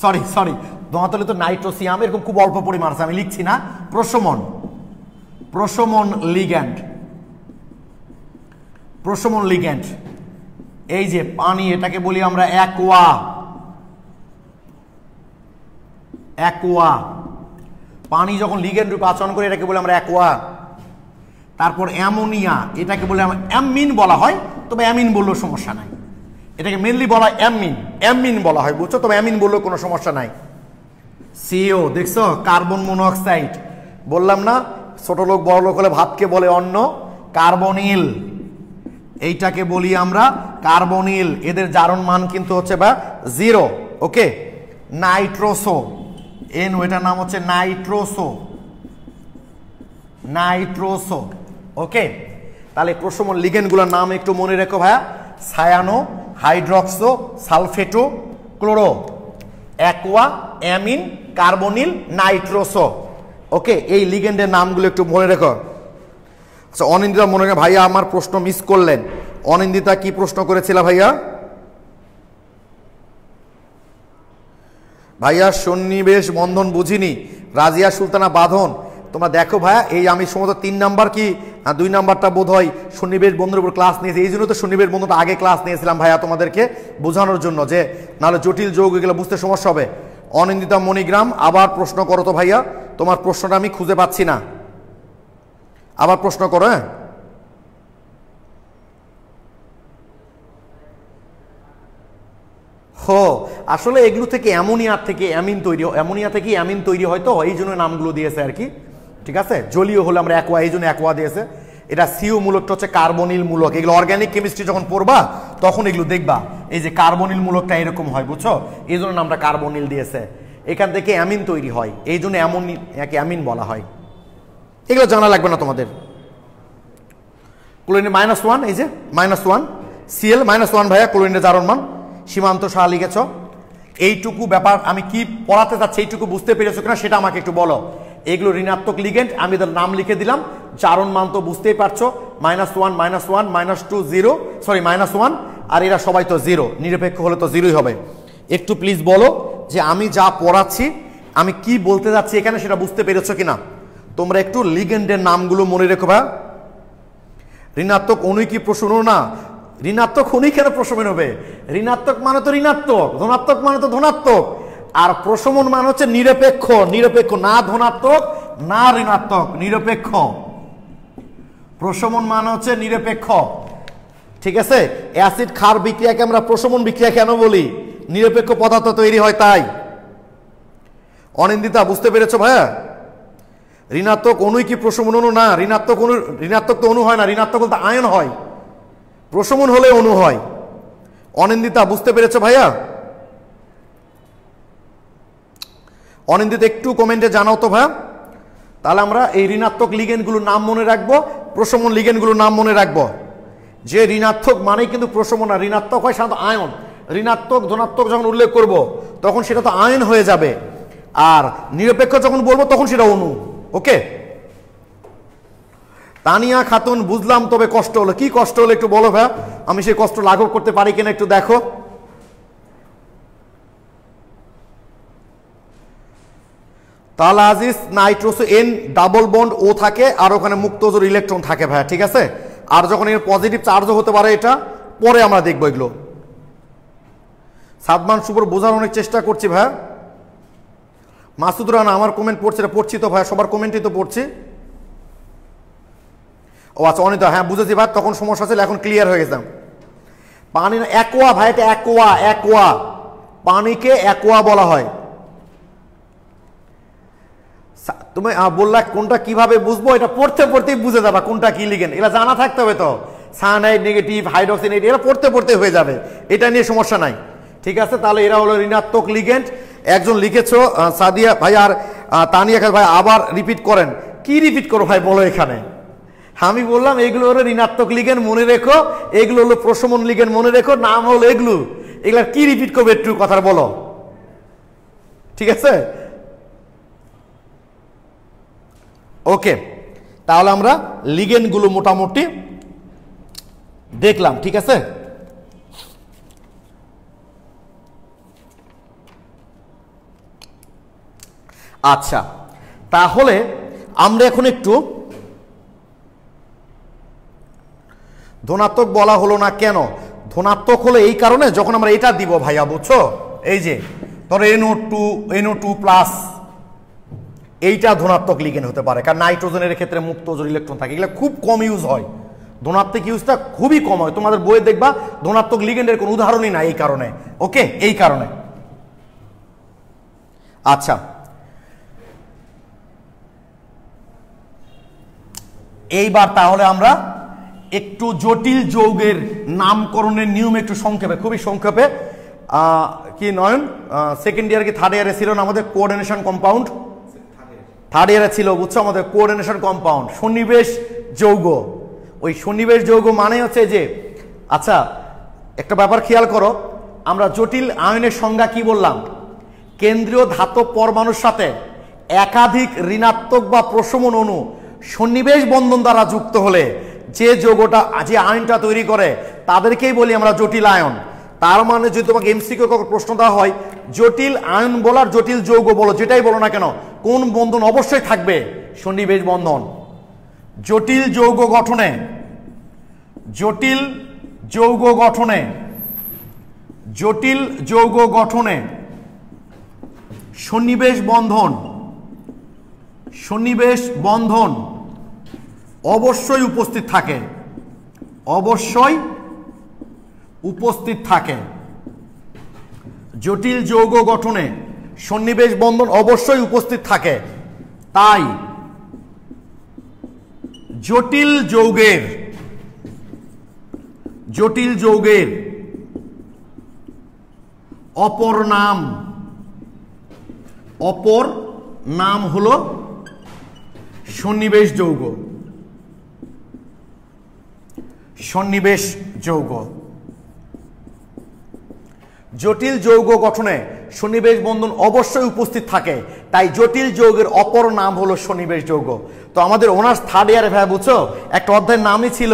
সরি ধনাত্মক তো নাইট্রোসিয়াম, এরকম খুব অল্প পরিমাণ আছে, আমি লিখছি না। প্রশমন লিগ্যান্ড, এই যে পানি, এটাকে বলি আমরা অ্যাকোয়া। পানি যখন লিগ্যান্ড রূপে আচরণ করে এটাকে বলি আমরা অ্যাকোয়া। তারপর অ্যামোনিয়া, এটাকে বলে আমরা অ্যামিন বলা হয়, তবে অ্যামিন বললেও সমস্যা নাই। এটাকে মেনলি বলা হয় অ্যামিন বলা হয় বুঝছো, তবে অ্যামিন বললেও কোনো সমস্যা নাই। সিও দেখছো, কার্বন মনোক্সাইড, বললাম না ছোট লোক বড় লোক হলে ভাতকে বলে অন্ন। কার্বনিল, এইটাকে বলি আমরা কার্বনিল, এদের জারণ মান কিন্তু হচ্ছে 0। ওকে, নাইট্রোসো, এটার নাম হচ্ছে নাইট্রোসো। ওকে, তাহলে প্রশমন লিগেন্ডগুলোর নাম একটু মনে রেখো ভাইয়া। Cyano, hydroxo, sulphato, chloro, aqua, ammine, carbonyl, nitroso. Okay, এই লিগেন্ডের নামগুলো একটু মনে রেখো। আচ্ছা অনিন্দিতা মনে রেখো ভাইয়া, আমার প্রশ্ন মিস করলেন। অনিন্দিতা কি প্রশ্ন করেছিল ভাইয়া? সন্নিবেশ বন্ধন বুঝিনি, রাজিয়া সুলতানা বাঁধন। তোমরা দেখো ভাইয়া, এই আমি সমস্ত 3 নাম্বার কি 2 নাম্বারটা বোধ হয় সন্নিবেশ বন্ধনের উপর ক্লাস নিয়েছি, এই জন্য তো সন্নিবেশ বন্ধনটা আগে ক্লাস নিয়েছিলাম ভাইয়া তোমাদেরকে বোঝানোর জন্য, যে নাহলে জটিল যৌগ এগুলো বুঝতে সমস্যা হবে। অনিন্দিতা মণিগ্রাম, আবার প্রশ্ন করো তো ভাইয়া, তোমার প্রশ্নটা আমি খুঁজে পাচ্ছি না, আবার প্রশ্ন করো। হ্যাঁ আসলে এগুলো থেকে অ্যামোনিয়া থেকে অ্যামিন তৈরি হয়তো, এই জন্য নামগুলো দিয়েছে আর কি। ঠিক আছে, জলীয় হলে আমরা অ্যাকোয়া, এই জন্য অ্যাকোয়া দিয়েছে। এটা সিউ মূলকটা হচ্ছে কার্বনিল মূলক, এগুলো অর্গানিক কেমিস্ট্রি যখন পড়বা তখন এগুলো দেখবা, এই যে কার্বনিল মূলকটা এরকম হয় বুঝছো, এই জন্য নামটা কার্বনিল দিয়েছে। এখান থেকে অ্যামিন তৈরি হয়, এই জন্য একে অ্যামিন বলা হয়। এগুলো জানা লাগবে না তোমাদের। ক্লোরিনের -1, এই যে -1 Cl -1 ভাইয়া ক্লোরিনের জারণ মান। সীমান্ত শাহ লিখেছ। এইটুকু ব্যাপার আমি কি পড়াতে চাচ্ছি এইটুকু বুঝতে পেরেছো কিনা সেটা আমাকে একটু বলো। এগুলো ঋণাত্মক লিগেন্ড, আমি তার নাম লিখে দিলাম, জারণ মান তো বুঝতেই পারছো, -1 -1 -2 0 সরি -1 আর এরা সবাই তো 0, নিরপেক্ষ হলে তো 0ই হবে। একটু প্লিজ বলো যে আমি যা পড়াচ্ছি আমি কি বলতে যাচ্ছি এখানে সেটা বুঝতে পেরেছো কিনা। তোমরা একটু লিগেন্ডের নামগুলো মনে রেখো ভাই। ঋণাত্মক অণু কি প্রশমন না? ঋণাত্মক অণু কেন প্রশমন হবে? ঋণাত্মক মানে তো ঋণাত্মক, ধনাত্মক মানে তো ধনাত্মক, আর প্রশমন মানে হচ্ছে নিরপেক্ষ। নিরপেক্ষ, না ধনাত্মক না ঋণাত্মক, নিরপেক্ষ। প্রশমন মানে হচ্ছে নিরপেক্ষ, ঠিক আছে। অ্যাসিড ক্ষার বিক্রিয়াকে আমরা প্রশমন বিক্রিয়া কেন বলি? নিরপেক্ষ পদার্থ তৈরি হয় তাই। অনিন্দিতা বুঝতে পেরেছো ভাইয়া? ঋণাত্মক অণু কি প্রশমন অণু না? ঋণাত্মক তো অণু হয় না, ঋণাত্মক বলতে আয়ন হয়, প্রশমন হলে অণু হয়। অনিন্দিতা বুঝতে পেরেছো ভাইয়া? অনিন্দিতা একটু কমেন্টে জানাও তো ভাইয়া। তাহলে আমরা এই ঋণাত্মক লিগেন্ডগুলোর নাম মনে রাখবো, প্রশমন লিগেন্ডগুলোর নাম মনে রাখবো। যে ঋণাত্মক মানেই কিন্তু প্রশমন না, ঋণাত্মক হয় সাধারণত আয়ন। ঋণাত্মক ধনাত্মক যখন উল্লেখ করব তখন সেটা তো আয়ন হয়ে যাবে, আর নিরপেক্ষ যখন বলবো তখন সেটা অণু। ওকে তানিয়া খাতুন বুঝলাম, তবে কষ্ট হলো। কি কষ্ট হলো একটু বলো ভাইয়া, আমি সেই কষ্ট লাঘব করতে পারি কিনা একটু দেখো। তাহলে Aziz nitroso N double bond O থাকে আর ওখানে মুক্ত অজুর ইলেকট্রন থাকে ভাইয়া, ঠিক আছে। আর যখন এর পজিটিভ চার্জও হতে পারে, এটা পরে আমরা দেখবো এগুলো। সাদমান শুভর বোঝার অনেক চেষ্টা করছি ভাইয়া। মাসুদ রানা আমার কমেন্ট পড়ছে, পড়ছি তো ভাইয়া, সবার কমেন্টই তো পড়ছি। ও আচ্ছা অনিতা, হ্যাঁ বুঝেছি ভাই, তখন সমস্যা ছিল, এখন ক্লিয়ার হয়ে গেছে। পানি না অ্যাকোয়া ভাই, এটা অ্যাকোয়া, অ্যাকোয়া, পানিকে অ্যাকোয়া বলা হয়। তুমি বললা কোনটা কিভাবে বুঝবো, এটা পড়তে পড়তেই বুঝে যাবা কোনটা কি লিগেন্ড, এটা জানা থাকতে হবে তো। সায়ানাইড নেগেটিভ, হাইড্রোক্সি নেগেটিভ, এটা পড়তে পড়তে হয়ে যাবে, এটা নিয়ে সমস্যা নাই, ঠিক আছে। তাহলে এরা হলো ঋণাত্মক লিগেন্ড। একজন লিখেছো সাদিয়া ভাই আর তানিয়া ভাই, আবার রিপিট করেন। কি রিপিট করো ভাই বলো এখানে? আমি বললাম এগুলো হলো ঋণাত্মক লিগেন্ড মনে রেখো, এগুলো হলো প্রশমন লিগেন্ড মনে রেখো, নাম হলো এগুলো। এগুলা কি রিপিট করবে একটু কথা বলো, ঠিক আছে। ওকে তাহলে আমরা লিগেন্ডগুলো মোটামুটি দেখলাম, ঠিক আছে। আচ্ছা তাহলে আমরা এখন একটু ধনাত্মক বলা হলো না কেন? ধনাত্মক হলো এই কারণে যখন আমরা এটা দিব ভাইয়া, বুঝছো, এই যে ধরো NO2+, এইটা ধনাত্মক লিগেন্ড হতে পারে, কারণ নাইট্রোজেনের ক্ষেত্রে মুক্ত অজুর ইলেকট্রন থাকে, এগুলো খুব কম ইউজ হয়, ধনাত্মক ইউজটা খুবই কম হয়। তোমাদের বইয়ে দেখবা ধনাত্মক লিগেন্ডের কোনো উদাহরণই নাই এই কারণে। ওকে এই কারণে। আচ্ছা এইবার তাহলে আমরা একটু জটিল যৌগের নামকরণের নিয়ম একটু সংক্ষেপে, খুবই সংক্ষেপে। কি নয়ন সেকেন্ড ইয়ার কি থার্ড ইয়ারে ছিল না আমাদের কোঅর্ডিনেশন কম্পাউন্ড? থার্ড ইয়ারে ছিল, বুঝছো, আমাদের কোঅর্ডিনেশন কম্পাউন্ড সন্নিবেশ যৌগ। ওই সন্নিবেশ যৌগ মানে হচ্ছে যে, আচ্ছা একটা ব্যাপার খেয়াল করো, আমরা জটিল আয়নের সংজ্ঞা কি বললাম? কেন্দ্রীয় ধাতব পরমাণুর সাথে একাধিক ঋণাত্মক বা প্রশমন অণু সন্নিবেশ বন্ধন দ্বারা যুক্ত হলে যে যৌগটা, যে আয়নটা তৈরি করে তাদেরকেই বলি আমরা জটিল আয়ন। তার মানে যদি তোমাকে এমসিকিউ প্রশ্ন দেওয়া হয় জটিল আয়ন বলার জটিল যৌগ বলো, যেটাই বলো না কেন, কোন বন্ধন অবশ্যই থাকবে? সন্নিবেশ বন্ধন। জটিল যৌগ গঠনে, জটিল যৌগ গঠনে, জটিল যৌগ গঠনে সন্নিবেশ বন্ধন, সন্নিবেশ বন্ধন অবশ্যই উপস্থিত থাকে, অবশ্যই উপস্থিত থাকে। জটিল যৌগ গঠনে সন্নিবেশ বন্ধন অবশ্যই উপস্থিত থাকে। তাই জটিল যৌগের, জটিল যৌগের অপর নাম, অপর নাম হলো সন্নিবেশ যৌগ, সন্নিবেশ যৌগ। জটিল যৌগ গঠনে সন্নিবেশ বন্ধন অবশ্যই উপস্থিত থাকে, তাই জটিল যৌগের অপর নাম হলো সন্নিবেশ যৌগ। তো আমাদের অনার্স থার্ড ইয়ারে ভাই বুঝছো একটা অধ্যায়ের নামই ছিল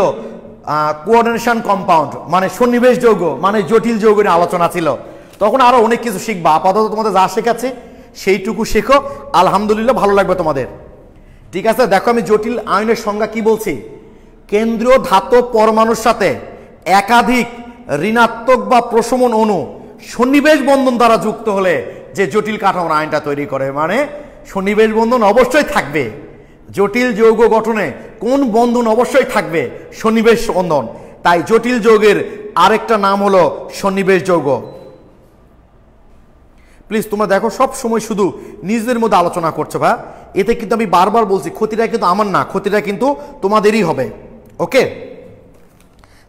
কোঅর্ডিনেশন কম্পাউন্ড, মানে সন্নিবেশ যৌগ মানে জটিল যৌগ নিয়ে আলোচনা ছিল। তখন আরো অনেক কিছু শিখবা, আপাতত তোমাদের যা শেখাচ্ছে সেইটুকু শেখো, আলহামদুলিল্লাহ ভালো লাগবে তোমাদের। ঠিক আছে, দেখো আমি জটিল আয়নের সংজ্ঞা কি বলছি। কেন্দ্রীয় ধাতব পরমাণুর সাথে একাধিক ঋণাত্মক বা প্রশমন অণু সন্নিবেশ বন্ধন দ্বারা যুক্ত হলে যে জটিল কাঠামোর আয়নটা তৈরি করে, মানে সন্নিবেশ বন্ধন অবশ্যই থাকবে। জটিল যৌগ গঠনে কোন বন্ধন অবশ্যই থাকবে? সন্নিবেশ বন্ধন। তাই জটিল যৌগের আরেকটা নাম হলো সন্নিবেশ যৌগ। প্লিজ তোমরা দেখো সব সময় শুধু নিজেদের মধ্যে আলোচনা করছো ভাই, এতে কিন্তু আমি বারবার বলছি ক্ষতিটা কিন্তু আমার না, ক্ষতিটা কিন্তু তোমাদেরই হবে। ওকে,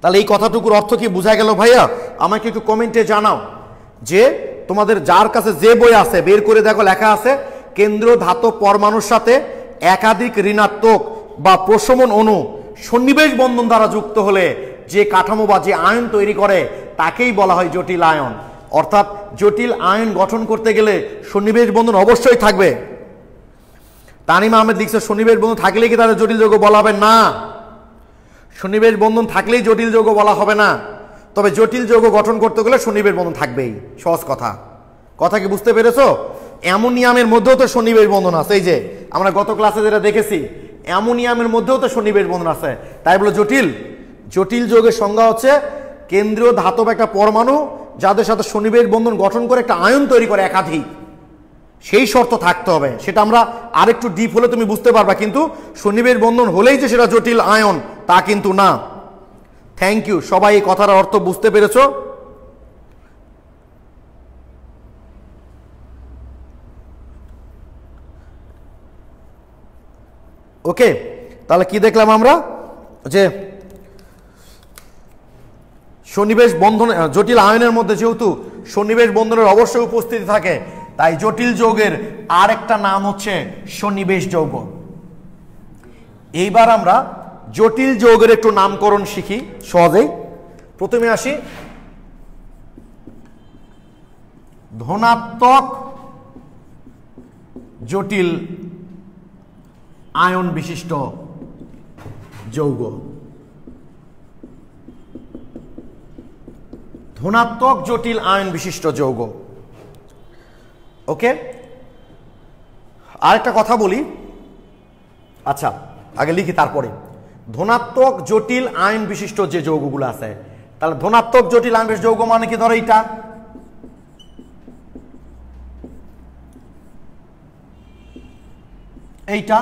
তাহলে এই কথাটুকুর অর্থ কি বোঝা গেল ভাইয়া? আমাকে একটু কমেন্টে জানাও যে তোমাদের যার কাছে যে বই আছে বের করে দেখো, লেখা আছে কেন্দ্রীয় ধাতব পরমাণুর সাথে একাধিক ঋণাত্মক বা প্রশমন অণু সন্নিবেশ বন্ধন দ্বারা যুক্ত হলে যে কাঠামো বা যে আয়ন তৈরি করে তাকেই বলা হয় জটিল আয়ন। অর্থাৎ জটিল আয়ন গঠন করতে গেলে সন্নিবেশ বন্ধন অবশ্যই থাকবে। তানিম আহমেদ লিখছে সন্নিবেশ বন্ধন থাকলেই কি তাদের জটিল যৌগ বলা হবে? না, সন্নিবেশ বন্ধন থাকলেই জটিল যৌগ বলা হবে না, তবে জটিল যৌগ গঠন করতে গেলে সন্নিবেশ বন্ধন থাকবেই। সহজ কথা, কথা কি বুঝতে পেরেছো? অ্যামোনিয়ামের মধ্যেও তো সন্নিবেশ বন্ধন আছে, এই যে আমরা গত ক্লাসে যেটা দেখেছি অ্যামোনিয়ামের মধ্যেও তো সন্নিবেশ বন্ধন আছে, তাই বলে জটিল। জটিল যৌগের সংজ্ঞা হচ্ছে কেন্দ্রীয় ধাতব একটা পরমাণু যাদের সাথে সন্নিবেশ বন্ধন গঠন করে একটা আয়ন তৈরি করে একাধিক, সেই শর্ত থাকতে হবে। সেটা আমরা আরেকটু ডিপ হলে তুমি বুঝতে পারবা, কিন্তু সন্নিবেশ বন্ধন হলেই যে সেটা জটিল আয়ন তা কিন্তু না। থ্যাংক ইউ, সবাই এই কথার অর্থ বুঝতে পেরেছো? ওকে, তাহলে কি দেখলাম আমরা? যে সন্নিবেশ বন্ধন জটিল আয়নের মধ্যে যেহেতু সন্নিবেশ বন্ধনের অবশ্যই উপস্থিতি থাকে, তাই জটিল যৌগের আরেকটা নাম হচ্ছে সন্নিবেশ যৌগ। এইবার আমরা জটিল যৌগের একটু নামকরণ শিখি সহজেই। প্রথমে আসি ধনাত্মক জটিল আয়ন বিশিষ্ট যৌগ। ধনাত্মক জটিল আয়ন বিশিষ্ট যৌগ। ওকে, আরেকটা কথা বলি, আচ্ছা আগে লিখি তারপরে। ধনাত্মক জটিল আয়ন বিশিষ্ট যে যৌগগুলো আছে, তাহলে ধনাত্মক জটিল আয়ন বিশিষ্ট যৌগ মানে কি? ধরো এইটা, এইটা,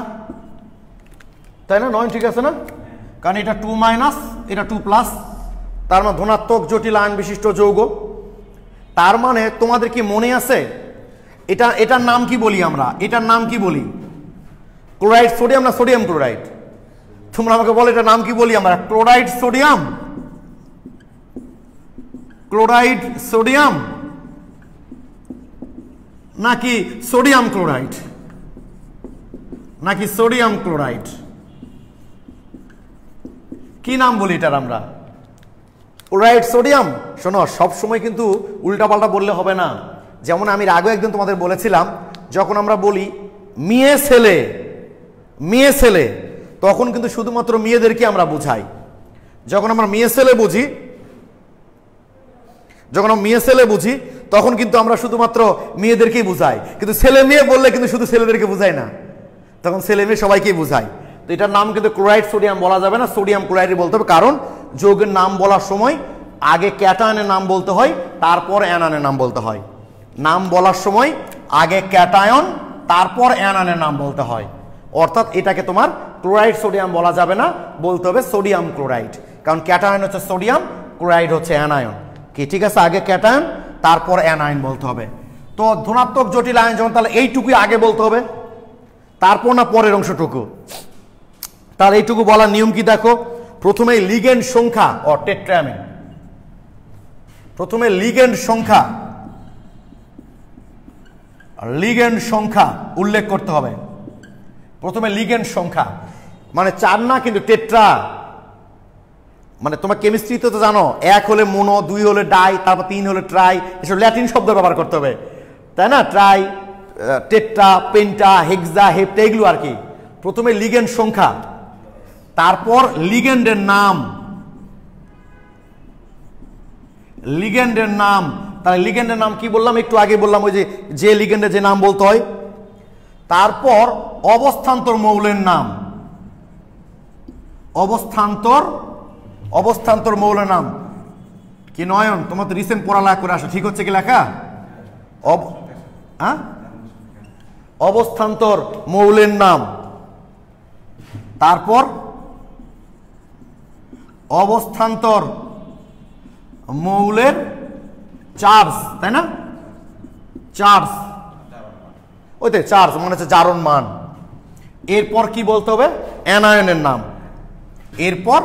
তাই না? নয়, ঠিক আছে না? কারণ এটা 2 মাইনাস, এটা 2 প্লাস, তার মানে ধনাত্মক জটিল আয়ন বিশিষ্ট যৌগ। তার মানে তোমাদের কি মনে আছে এটার নাম কি বলি আমরা? এটার নাম কি বলি? ক্লোরাইড সোডিয়াম না সোডিয়াম ক্লোরাইড? তোমরা আমাকে বলো এটার নাম কি বলি আমরা? ক্লোরাইড সোডিয়াম, ক্লোরাইড সোডিয়াম নাকি সোডিয়াম ক্লোরাইড? নাকি সোডিয়াম ক্লোরাইড? কি নাম বলি এটার আমরা? Chloride sodium. শোনো, সব সময় কিন্তু উল্টাপাল্টা বললে হবে না। যেমন আমি আগে একদিন তোমাদের বলেছিলাম, যখন আমরা বলি মেয়ে ছেলে, মেয়ে ছেলে, তখন কিন্তু শুধুমাত্র মেয়েদেরকে আমরা বুঝাই। যখন আমরা মেয়ে ছেলে বুঝি, যখন আমরা মেয়ে ছেলে বুঝি তখন কিন্তু আমরা শুধুমাত্র মেয়েদেরকেই বুঝাই, কিন্তু ছেলে মেয়ে বললে কিন্তু শুধু ছেলেদেরকে বুঝাই না, তখন ছেলে মেয়ে সবাইকেই বুঝাই। তো এটার নাম কিন্তু ক্লোরাইড সোডিয়াম বলা যাবে না, সোডিয়াম ক্লোরাইড বলতে হবে। কারণ যৌগের নাম বলার সময় আগে ক্যাটায়নের নাম বলতে হয়, তারপর অ্যানায়নের নাম বলতে হয়। নাম বলার সময় আগে ক্যাটায়ন, তারপর অ্যানায়নের নাম বলতে হয়। অর্থাৎ এটাকে তোমার ক্লোরাইড সোডিয়াম বলা যাবে না, বলতে হবে সোডিয়াম ক্লোরাইড। কারণ ক্যাটায়ন হচ্ছে সোডিয়াম, ক্লোরাইড হচ্ছে অ্যানায়ন। কি ঠিক আছে? আগে ক্যাটায়ন, তারপর অ্যানায়ন বলতে হবে। তো ধনাত্মক জটিল আয়ন যেমন, তাহলে এইটুকুই আগে বলতে হবে, তারপর না পরের অংশটুকু? তাহলে এইটুকু বলার নিয়ম কি দেখো। প্রথমে লিগেন্ড সংখ্যা ও টেট্রামিন, প্রথমে লিগেন্ড সংখ্যা, লিগেন্ড সংখ্যা উল্লেখ করতে হবে। প্রথমে লিগেন্ড সংখ্যা, মানে 4 না কিন্তু টেট্রা, মানে তোমার কেমিস্ট্রিতে তো জানো 1 হলে মোনো, 2 হলে ডাই, তারপর 3 হলে ট্রাই, এসব ল্যাটিন শব্দ ব্যবহার করতে হবে। তাই না, ট্রাই, টেট্রা, পেন্টা, হেক্সা, হেপ্টা, এগুলো আর কি। প্রথমে লিগেন্ড সংখ্যা, তারপর লিগেন্ডের নাম, লিগেন্ডের নাম। তাহলে লিগেন্ডের নাম কি বললাম, একটু আগে বললাম, ওই যে লিগেন্ডের যে নাম বলতে হয়। তারপর অবস্থান্তর মৌলের নাম, অবস্থান্তর মৌলের নাম কি নয়ন, তোমার তো রিসেন্ট পড়ালেখা করে আসো, ঠিক হচ্ছে কি লেখা? অবস্থান্তর মৌলের নাম, তারপর অবস্থান্তর মৌলের চার্জ, তাই না? চার্জ, ওইতে চার্জ মানে হচ্ছে জারণ মান। এরপর কি বলতে হবে? অ্যানায়নের নাম। এরপর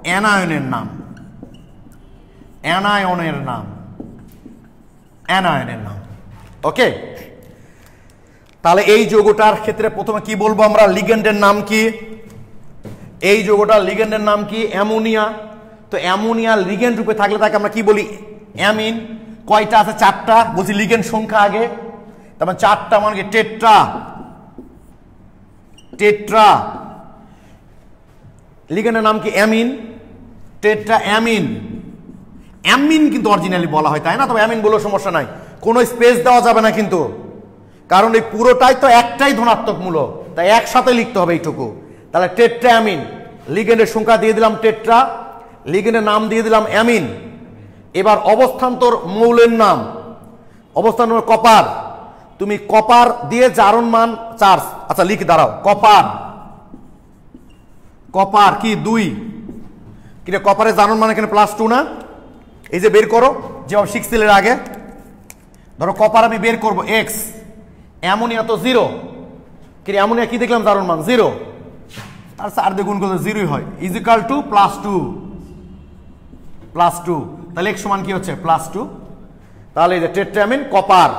অ্যানায়নের নাম, অ্যানায়নের নাম, অ্যানায়নের নাম। ওকে, তাহলে এই যৌগটার ক্ষেত্রে প্রথমে কি বলবো আমরা? লিগেন্ডের নাম কি? এই যৌগটার লিগেন্ডের নাম কি? অ্যামোনিয়া। তো অ্যামোনিয়া লিগেন্ড রূপে থাকলে তাকে আমরা কি বলি? অ্যামিন। কয়টা আছে? 4টা। বলছি লিগেন্ড সংখ্যা আগে, তারপর 4টা মানে কি? Tetra, tetra. লিগেন্ডের নাম কি? Amine, tetra amine. অ্যামিন কিন্তু অরিজিনালি বলা হয়, তাই না? তবে অ্যামিন বলেও সমস্যা নাই, কোনো স্পেস দেওয়া যাবে না কিন্তু, কারণ এই পুরোটাই তো একটাই ধনাত্মক মূলক, তাই একসাথে লিখতে হবে এইটুকু। তাহলে টেট্রা অ্যামিন, লিগেন্ডের সংখ্যা দিয়ে দিলাম টেট্রা, লিগেন্ডের নাম দিয়ে দিলাম অ্যামিন। এবার অবস্থান্তর মৌলের নাম, অবস্থান্তর কপার। তুমি কপার দিয়ে জারণ মান চার্জ, আচ্ছা লিখে দাঁড়াও, কপার, কপার কি 2, কিরে কপারের জারণ মান এখানে +2 না? এই যে বের করো, যেভাবে শিখছিলেন আগে। ধরো কপার আমি বের করবো x, অ্যামোনিয়া তো 0, কিরে অ্যামোনিয়া কি দেখলাম? জারণ মান 0, আর 4 দিয়ে গুণ করলে 0ই হয়, ইজিক্যাল টু +2, +2। তাহলে x সমান কি হচ্ছে? +2। তাহলে এই যে টেট্রামিন কপার,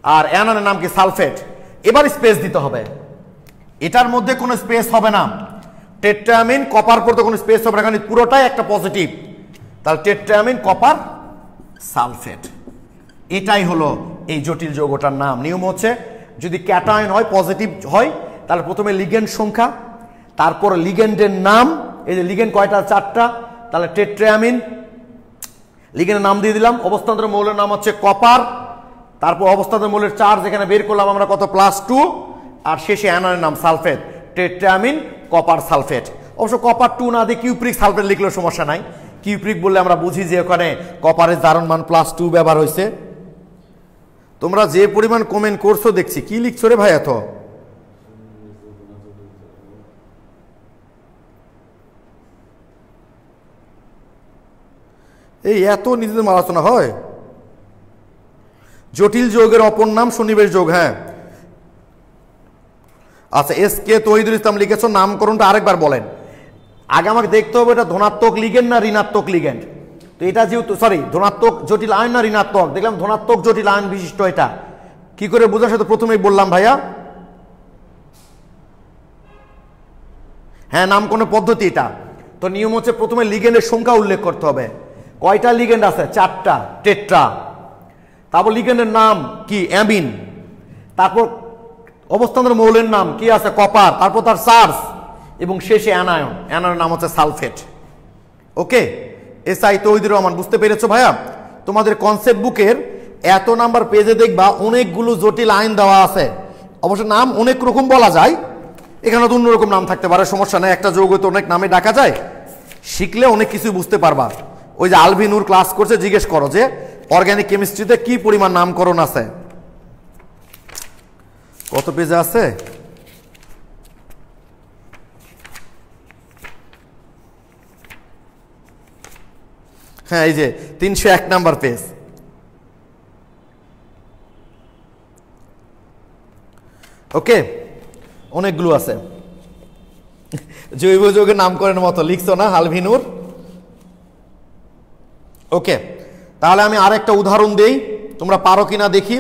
আর অ্যানানের নাম কি? সালফেট। এবার স্পেস দিতে হবে, এটার মধ্যে কোনো স্পেস হবে না। টেট্রামিন কপার পড়তে কোনো স্পেস হবে না, কারণ পুরোটাই একটা পজিটিভ। তাহলে টেট্রামিন কপার সালফেট, এটাই হলো এই জটিল যৌগটার নাম। নিয়ম হচ্ছে যদি ক্যাটায়ন হয়, পজিটিভ হয়, তাহলে প্রথমে লিগেন্ড সংখ্যা, তারপর লিগেন্ডের নাম। এই যে লিগেন্ড কয়টা? 4টা। তাহলে টেট্রামিন, লিগেন্ডের নাম দিয়ে দিলাম। অবস্থান্তর মৌলের নাম হচ্ছে কপার, তারপর অবস্থান্তর মৌলের চার্জ এখানে বের করলাম আমরা কত? +2, আর শেষে অ্যানানের নাম সালফেট, টেট্রামিন কপার সালফেট। অবশ্য কপার 2 না দিয়ে কিউপ্রিক সালফেট লিখলেও সমস্যা নাই। কিউপ্রিক বললে আমরা বুঝি যে ওখানে কপারের জারণ মান +2 ব্যবহার হয়েছে। তোমরা যে পরিমাণ কমেন্ট করছো দেখছি, কি লিখছো রে ভাই এত? এই এত নিজেদের আলোচনা হয়। জটিল যৌগের অপর নাম সন্নিবেশ যৌগ। হ্যাঁ, আচ্ছা, SK তৌহিদুল ইসলাম লিখেছো, নামকরণটা আরেকবার বলেন। আগে আমাকে দেখতে হবে এটা ধনাত্মক লিগেন্ড না ঋণাত্মক লিগেন্ড। তো এটা যেহেতু ধনাত্মক জটিল আয়ন না ঋণাত্মক, দেখলাম ধনাত্মক জটিল আয়ন বিশিষ্ট। এটা কি করে বোঝার সাথে প্রথমেই বললাম ভাইয়া। হ্যাঁ, নামকরণের পদ্ধতি এটা। তো নিয়ম হচ্ছে প্রথমে লিগেন্ডের সংখ্যা উল্লেখ করতে হবে। কয়টা লিগেন্ড আছে? 4টা, টেট্রা। তারপর লিগেন্ডের নাম কি? অ্যামিন। তারপর অবস্থান্তর মৌলের নাম কি আছে? কপার। তারপর তার চার্জ, এবং শেষে অ্যানায়ন, অ্যানায়নের নাম হচ্ছে সালফেট। ওকে, SI তৌহিদুর রহমান, বুঝতে পেরেছো ভাইয়া? তোমাদের কনসেপ্ট বুকের এত নাম্বার পেজে দেখবা অনেকগুলো জটিল আইন দেওয়া আছে। অবশ্য নাম অনেক রকম বলা যায়, এখানে তো অন্যরকম নাম থাকতে পারে, সমস্যা নেই। একটা যৌগ তো অনেক নামে ডাকা যায়, শিখলে অনেক কিছু বুঝতে পারবা। ওই যে আলভিনুর ক্লাস করছে, জিজ্ঞেস করো যে অর্গানিক কেমিস্ট্রিতে কি পরিমাণ নামকরণ আছে। কত পেজে আছে? হ্যাঁ, এই যে 301 নাম্বার পেজ। ওকে, অনেকগুলো আছে। জৈব যৌগের নামকরণের মতো লিখছো না আলভিনুর? ওকে, তাহলে আমি আরেকটা উদাহরণ দেই, তোমরা পারো কিনা দেখি।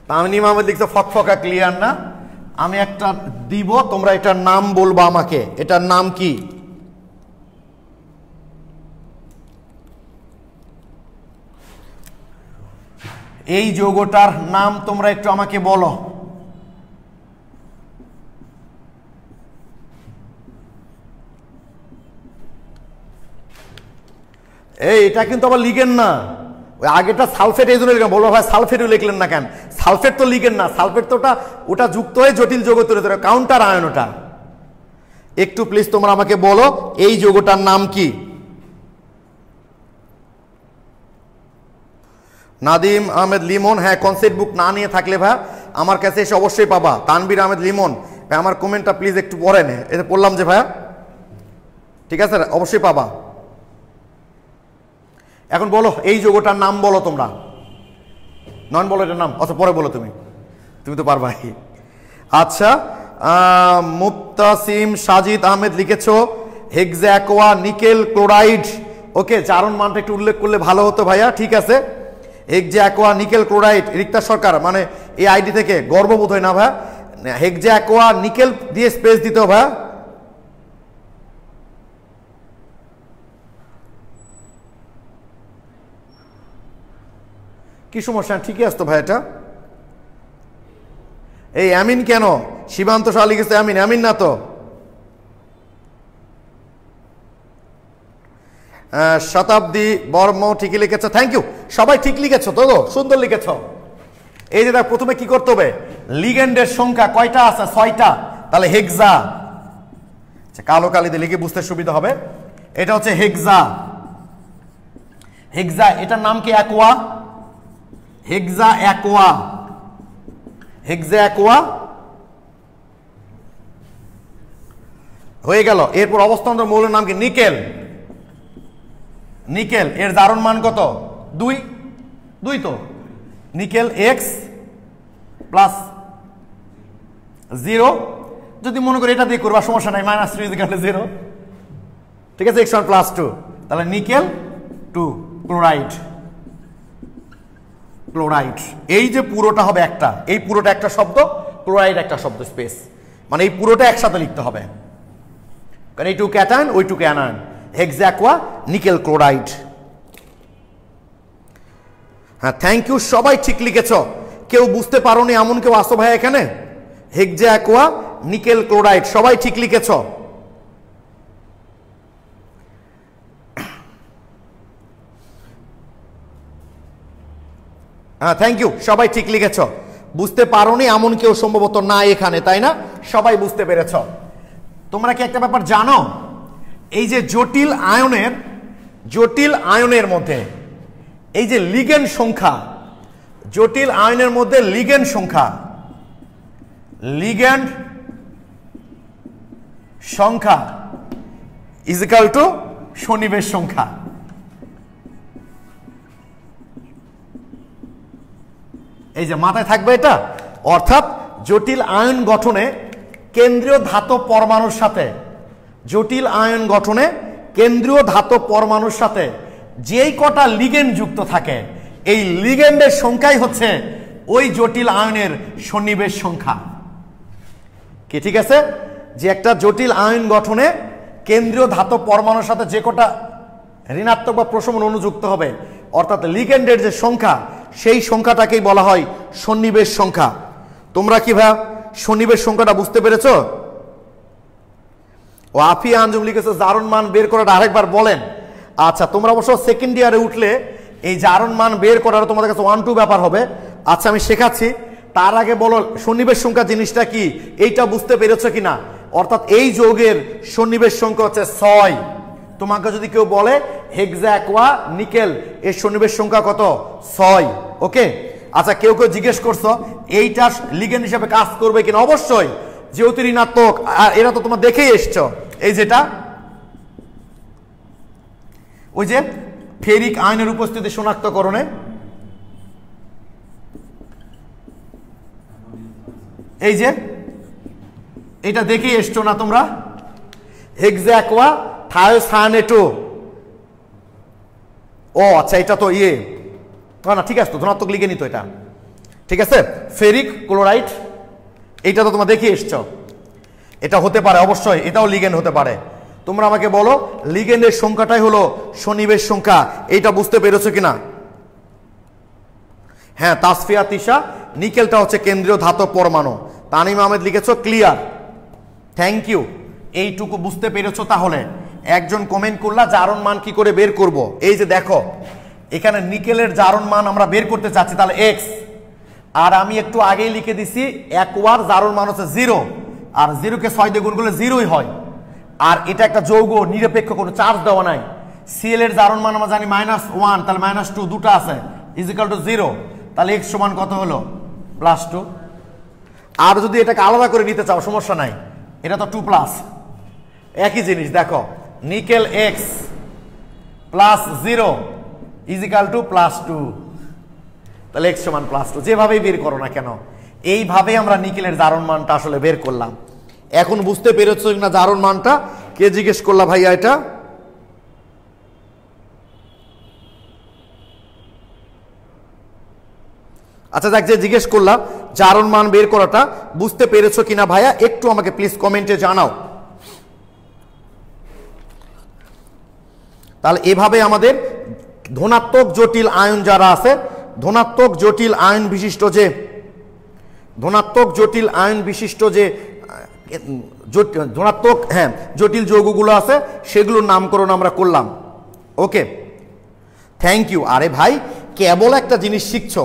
তামিম আহমেদ লিখছো ফকফকা, ক্লিয়ার না? আমি একটা দিব, তোমরা এটার নাম বলবা আমাকে। এটার নাম কি? এই যৌগটার নাম তোমরা একটু আমাকে বলো। এই এটা কিন্তু আবার লিগেন্ড না, ওই আগেটা সালফেট, এই জন্য লিখলাম। বলবো ভাই সালফেটও লিখলেন না কেন? সালফেট তো লিগেন্ড না, সালফেট তো ওটা যুক্ত হয়ে জটিল যৌগ তৈরি করে, কাউন্টার আয়ন ওটা। একটু প্লিজ তোমরা আমাকে বলো এই যৌগটার নাম কি? নাদিম আহমেদ লিমন, হ্যাঁ কনসেপ্ট বুক না নিয়ে থাকলে ভাই আমার কাছে এসে অবশ্যই পাবা। তানবীর আহমেদ লিমন, ভাই আমার কমেন্টটা প্লিজ একটু পড়ে নে, এটা পড়লাম যে ভাইয়া, ঠিক আছে অবশ্যই পাবা। এখন বলো এই যৌগটার নাম বলো তোমরা, নন বলো এটার নাম, অথবা পরে বলো, তুমি তো পারবা। আচ্ছা মুক্তাসিম সাজিদ আহমেদ লিখেছো হেক্সাকোয়া নিকেল ক্লোরাইড। ওকে, জারণ মানটা একটু উল্লেখ করলে ভালো হতো ভাইয়া। ঠিক আছে, হেক্সাকোয়া নিকেল ক্লোরাইড, রিক্তা সরকার, মানে এই আইডি থেকে গর্ববোধ হয় না ভাই, হেক্সাকোয়া নিকেল দিয়ে স্পেস দিতে হবে ভাই। কি সমস্যা? ঠিকই আসতো ভাই এটা। এই আমিন কেন? সীমান্ত শাহ লিখেছে আমিন, আমিন না তো। শতাব্দী বর্ম ঠিকই লিখেছ, থ্যাংক ইউ, সবাই ঠিক লিখেছ তো, সুন্দর লিখেছ। এই যে দেখ প্রথমে কি করতে হবে, লিগেন্ডের সংখ্যা কয়টা আছে? 6টা। তাহলে হেক্সা, কালো কালিতে লিখে বুঝতে সুবিধা হবে। এটা হচ্ছে হেক্সা, হেক্সা, এটার নাম কি? অ্যাকোয়া, হেক্সা অ্যাকোয়া, হেক্সা অ্যাকোয়া হয়ে গেল। এরপর অবস্থান মৌলের নাম কি? নিকেল, নিকেল, এর জারণ মান কত? 2, 2 তো নিকেল এক্স প্লাস 0, যদি মনে করি এটা দিয়ে করবা সমস্যা নাই, -3 0, ঠিক আছে, x1 প্লাস 2, তাহলে নিকেল 2 ক্লোরাইড, ক্লোরাইড। এই যে পুরোটা হবে একটা, এই পুরোটা একটা শব্দ, ক্লোরাইড একটা শব্দ, স্পেস, মানে এই পুরোটা একসাথে লিখতে হবে, কারণ এই 2 ক্যাটায়ন ওই 2 অ্যানায়ন, হেক্সাকোয়া নিকেল ক্লোরাইড। হ্যাঁ থ্যাংক ইউ, সবাই ঠিক লিখেছ। কেউ বুঝতে পারোনি এমন কেউ আসো ভাই এখানে? হেক্সাকোয়া নিকেল ক্লোরাইড, সবাই ঠিক লিখেছ। হ্যাঁ থ্যাংক ইউ, সবাই ঠিক লিখেছ। বুঝতে পারোনি এমন কেউ সম্ভবত না এখানে, তাই না? সবাই বুঝতে পেরেছ। তোমরা কি একটা ব্যাপার জানো, এই যে জটিল আয়নের মধ্যে এই যে লিগেন্ড সংখ্যা, জটিল আয়নের মধ্যে লিগেন্ড সংখ্যা, লিগেন্ড সংখ্যা ইজ ইকুয়াল টু সন্নিবেশ সংখ্যা। এই যে মাথায় থাকবে এটা, অর্থাৎ জটিল আয়ন গঠনে কেন্দ্রীয় ধাতব পরমাণুর সাথে, জটিল আয়ন গঠনে কেন্দ্রীয় ধাতব পরমাণুর সাথে যেই কটা লিগেন্ড যুক্ত থাকে, এই লিগেন্ডের সংখ্যাই হচ্ছে ওই জটিল আয়নের সন্নিবেশ সংখ্যা। কি ঠিক আছে? যে একটা জটিল আয়ন গঠনে কেন্দ্রীয় ধাতব পরমাণুর সাথে যে কটা ঋণাত্মক বা প্রশমন অণু যুক্ত হবে, অর্থাৎ লিগেন্ডের যে সংখ্যা, সেই সংখ্যাটাকেই বলা হয় সন্নিবেশ সংখ্যা। তোমরা কি ভাই সন্নিবেশ সংখ্যাটা বুঝতে পেরেছ? ও আফিয়া আঞ্জুম লিখেছে জারণ মান বের করাটা আরেকবার বলেন। আচ্ছা, তোমরা অবশ্য সেকেন্ড ইয়ারে উঠলে এই জারণ মান বের করার তোমাদের কাছে 1-2 ব্যাপার হবে। আচ্ছা আমি শেখাচ্ছি, তার আগে বলো সন্নিবেশ সংখ্যা জিনিসটা কি, এইটা বুঝতে পেরেছো কিনা? অর্থাৎ এই যৌগের সন্নিবেশ সংখ্যা হচ্ছে 6। তোমাকে যদি কেউ বলে হেক্সাকোয়া নিকেল, এর সন্নিবেশ সংখ্যা কত? 6। ওকে, আচ্ছা কেউ জিজ্ঞেস করছো এইটা লিগেন্ড হিসেবে কাজ করবে কিনা? অবশ্যই, যেহেতু ঋণাত্মক, আর এরা তো তোমরা দেখেই এসছো। এই যেটা ওই যে ফেরিক আয়নের উপস্থিতি শনাক্তকরণে, এই যে এটা দেখেই এসছো না তোমরা? হেক্সাকোয়া থায়োসায়ানেটো। ও আচ্ছা, এটা তো না ঠিক আছে, তো ধনাত্মক লিখে নিত এটা, ঠিক আছে। ফেরিক ক্লোরাইড, এইটা তো তোমরা দেখে এসছো, এটা হতে পারে অবশ্যই, এটাও লিগেন্ড হতে পারে। তোমরা আমাকে বলো লিগেন্ডের সংখ্যাটাই হলো সন্নিবেশ সংখ্যা, এইটা বুঝতে পেরেছো কিনা? হ্যাঁ তাসফিয়া তিশা, নিকেলটা হচ্ছে কেন্দ্রীয় ধাতব পরমাণু। তানিম আহমেদ লিখেছো ক্লিয়ার, থ্যাংক ইউ। এইটুকু বুঝতে পেরেছো তাহলে। একজন কমেন্ট করলা জারণ মান কি করে বের করব। এই যে দেখো এখানে নিকেলের জারণ মান আমরা বের করতে চাচ্ছি, তাহলে এক্স, আর আমি একটু আগেই লিখে দিছি একবার জারণ মান হচ্ছে 0, আর 0কে 6 দিয়ে গুণ করলে 0ই হয়। আর এটা একটা যৌগ, নিরপেক্ষ, কোনো চার্জ দেওয়া নাই। সিএল এর জারণ মান আমরা জানি -1, তাহলে -2 দুটো আছে, ইজিক্যাল টু 0, তাহলে এক্স সমান কত হলো +2। আর যদি এটাকে আলাদা করে নিতে চাও সমস্যা নাই, এটা তো 2+, একই জিনিস। দেখো নিকেল এক্স +0 ইজিক্যাল টু +2, তাহলে এক্স সমান +2। যেভাবেই বের করো না কেন, এইভাবে আমরা নিকেলের জারণ মানটা আসলে বের করলাম। এখন বুঝতে পেরেছো না জারণ মানটা? কে জিজ্ঞেস করলা ভাইয়া এটা? আচ্ছা যাক, যে জিজ্ঞেস করলাম জারণ মান বের করাটা বুঝতে পেরেছো কিনা ভাইয়া, একটু আমাকে প্লিজ কমেন্টে জানাও। তাহলে এভাবে আমাদের ধনাত্মক জটিল আয়ন যারা আছে, ধনাত্মক জটিল আয়ন বিশিষ্ট যে ধনাত্মক জটিল যৌগগুলো আছে সেগুলোর নামকরণ আমরা করলাম। ওকে, থ্যাংক ইউ। আরে ভাই কেবল একটা জিনিস শিখছো,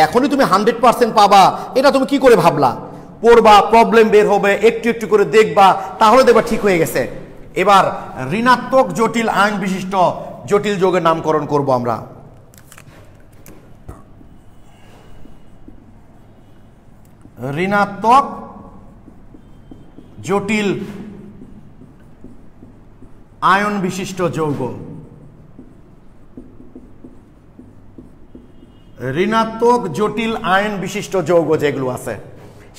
এখনই তুমি 100% পাবা এটা তুমি কি করে ভাবলা? পড়বা, প্রবলেম বের হবে, একটু একটু করে দেখবা, তাহলে দেখবা ঠিক হয়ে গেছে। এবার ঋণাত্মক জটিল আয়ন বিশিষ্ট জটিল যৌগের নামকরণ করব আমরা। ঋণাত্মক জটিল আয়ন বিশিষ্ট যৌগ, ঋণাত্মক জটিল আয়ন বিশিষ্ট যৌগ যেগুলো আছে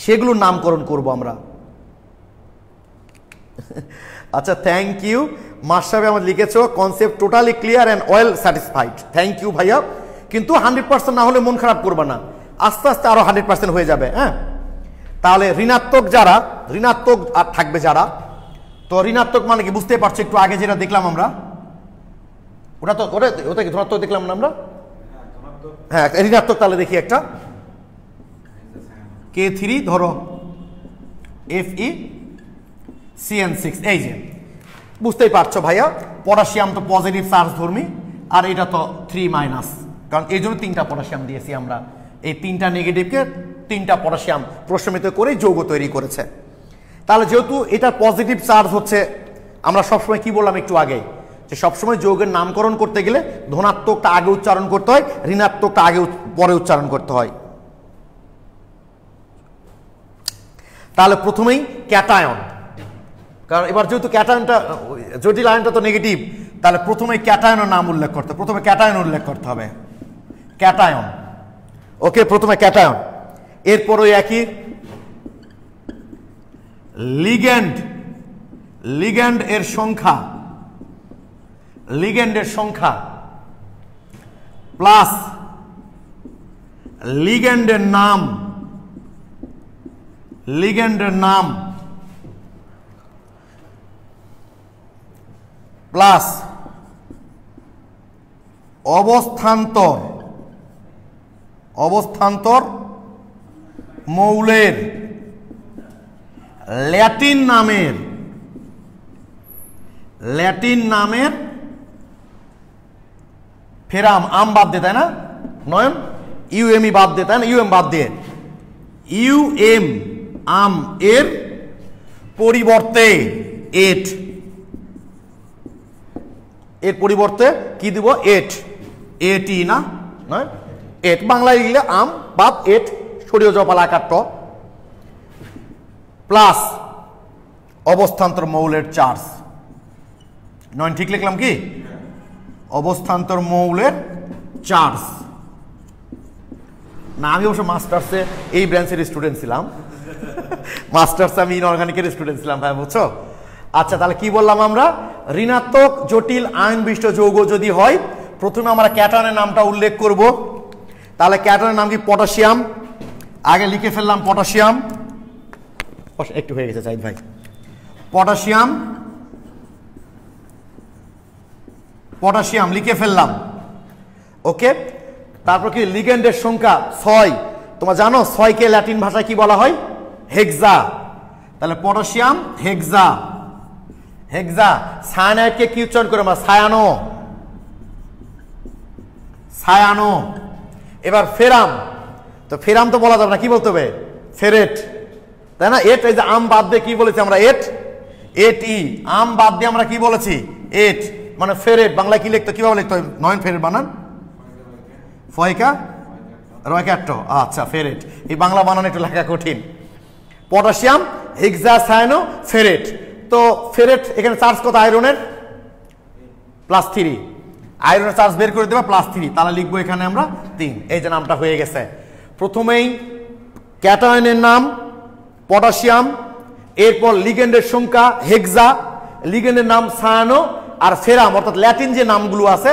সেগুলোর নামকরণ করব আমরা। আচ্ছা থ্যাংক ইউ। মাশরাফি আমাদের লিখেছো concept totally clear and well satisfied. Thank you ভাইয়া। কিন্তু 100% না হলে মন খারাপ করবা না, আস্তে আস্তে আরো 100% হয়ে যাবে। হ্যাঁ, তাহলে ঋণাত্মক যারা, ঋণাত্মক আর থাকবে যারা, তো ঋণাত্মক মানে কি বুঝতে পারছো? একটু আগে যেটা দেখলাম আমরা, ওটা কি ধনাত্মক দেখলাম না আমরা? হ্যাঁ ঋণাত্মক। তাহলে দেখি একটা K3 ধরো FeCN6, এই যে বুঝতেই পারছো ভাইয়া, পটাশিয়াম তো পজিটিভ চার্জ ধর্মী, আর এটা তো 3-, কারণ এই জন্য 3টা পটাশিয়াম দিয়েছি আমরা। এই 3টা নেগেটিভকে 3টা পটাশিয়াম প্রশমিত করে যৌগ তৈরি করেছে। তাহলে যেহেতু এটা পজিটিভ চার্জ হচ্ছে, আমরা সবসময় কি বললাম একটু আগে, যে সবসময় যৌগের নামকরণ করতে গেলে ধনাত্মকটা আগে উচ্চারণ করতে হয়, ঋণাত্মকটা আগে পরে উচ্চারণ করতে হয়। তাহলে প্রথমেই ক্যাটায়ন, কারণ এবার যেহেতু ক্যাটায়নটা জটিল আয়নটা তো নেগেটিভ, তাহলে প্রথমে ক্যাটায়নের নাম উল্লেখ করতে, প্রথমে ক্যাটায়ন উল্লেখ করতে হবে, ক্যাটায়ন। ওকে, প্রথমে ক্যাটায়ন। এরপরে একই লিগ্যান্ড, লিগ্যান্ড এর সংখ্যা, লিগ্যান্ডের সংখ্যা প্লাস লিগ্যান্ডের নাম, লিগ্যান্ডের নাম প্লাস অবস্থান্তর, অবস্থান্তর মৌলের ল্যাটিন নামের, ল্যাটিন নামের ফেরাম, আম বাদ দিয়ে, তাই না নয়ন? ইউএমই বাদ দিয়ে, তাই না? ইউএম বাদ দিয়ে ইউএম আম এর পরিবর্তে এট, এর পরিবর্তে কি দিব? এট, এটি না নয় এট, বাংলায় লিখলে আম বাদ এট, সরিয়ে জপাল আকার ট, প্লাস অবস্থান্তর মৌলের চার্জ। নয় ঠিক লিখলাম কি? অবস্থান্তর মৌলের চার্জ না। আমি অবশ্য মাস্টার্সে এই ব্রাঞ্চের স্টুডেন্ট ছিলাম, মাস্টার্সে আমি ইনঅর্গানিকের স্টুডেন্ট ছিলাম ভাই, বুঝছো? আচ্ছা তাহলে কি বললাম আমরা? ঋণাত্মক জটিল আয়ন বিশিষ্ট যৌগ যদি হয়, প্রথমে আমরা ক্যাটায়নের নামটা উল্লেখ করব। তাহলে ক্যাটায়নের নাম কি? পটাশিয়াম। আগে লিখে ফেললাম পটাশিয়াম, একটু হয়ে গেছে চাইদ ভাই, পটাশিয়াম, পটাশিয়াম লিখে ফেললাম। ওকে, তারপর কি লিগ্যান্ডের সংখ্যা 6, তোমরা জানো 6 কে ল্যাটিন ভাষায় কি বলা হয়? হেক্সা। তাহলে পটাশিয়াম হেক্সা, হেক্সা। সায়ানাইডকে কি উচ্চারণ করে আমরা? Cyano, cyano. এবার ফেরাম, তো ফেরাম তো বলা যাবে না, কি বলতে হবে? ফেরেট, তাই না? এট, এই যে আম বাদ দিয়ে কি বলেছি আমরা? এট, এট ই, আম বাদ দিয়ে আমরা কি বলেছি? এট, মানে ফেরেট। বাংলায় কি লিখতে, কিভাবে লিখতে হয়? নয়ন ফেরেট বানান, ফয়কা রয়ক্যাট্ট, আচ্ছা ফেরেট। এই বাংলা বানান একটু লেখা কঠিন। পটাশিয়াম হেক্সাসায়ানো ফেরেট। তো ফেরেট এখানে চার্জ কত আয়রনের? +3। আয়রনের চার্জ বের করে দেবা +3, তাহলে লিখবো এখানে আমরা 3। এই যে নামটা হয়ে গেছে। প্রথমেই ক্যাটায়নের নাম পটাশিয়াম, এরপর লিগ্যান্ডের সংখ্যা হেক্সা, লিগ্যান্ডের নাম সায়ানো, আর ফেরাম অর্থাৎ ল্যাটিন যে নামগুলো আছে,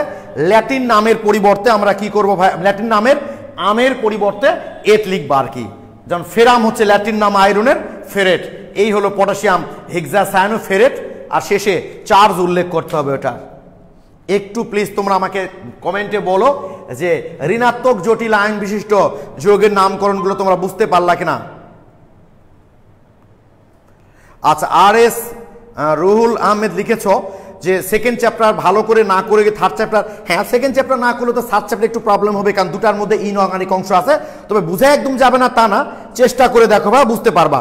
ল্যাটিন নামের পরিবর্তে আমরা কি করব ভাই? ল্যাটিন নামের আমের পরিবর্তে এট লিখবা আর কি। যেমন ফেরাম হচ্ছে ল্যাটিন নাম আয়রনের, ফেরেট। এই হলো পটাশিয়াম হেক্সাসায়ানো ফেরেট। আর শেষে চার্জ উল্লেখ করতে হবে ওটা। একটু প্লিজ তোমরা আমাকে কমেন্টে বলো যে ঋণাত্মক জটিল আয়ন বিশিষ্ট যৌগের নামকরণগুলো তোমরা বুঝতে পারলা কিনা। আচ্ছা, আর এস রুহুল আহমেদ লিখেছ যে সেকেন্ড চ্যাপ্টার ভালো করে না করে থার্ড চ্যাপ্টার। হ্যাঁ, সেকেন্ড চ্যাপ্টার না করলে তো থার্ড চ্যাপ্টার একটু প্রবলেম হবে, কারণ দুটার মধ্যে ইনঅর্গানিক অংশ আছে। তবে বুঝে একদম যাবে না তা না, চেষ্টা করে দেখো বা বুঝতে পারবা।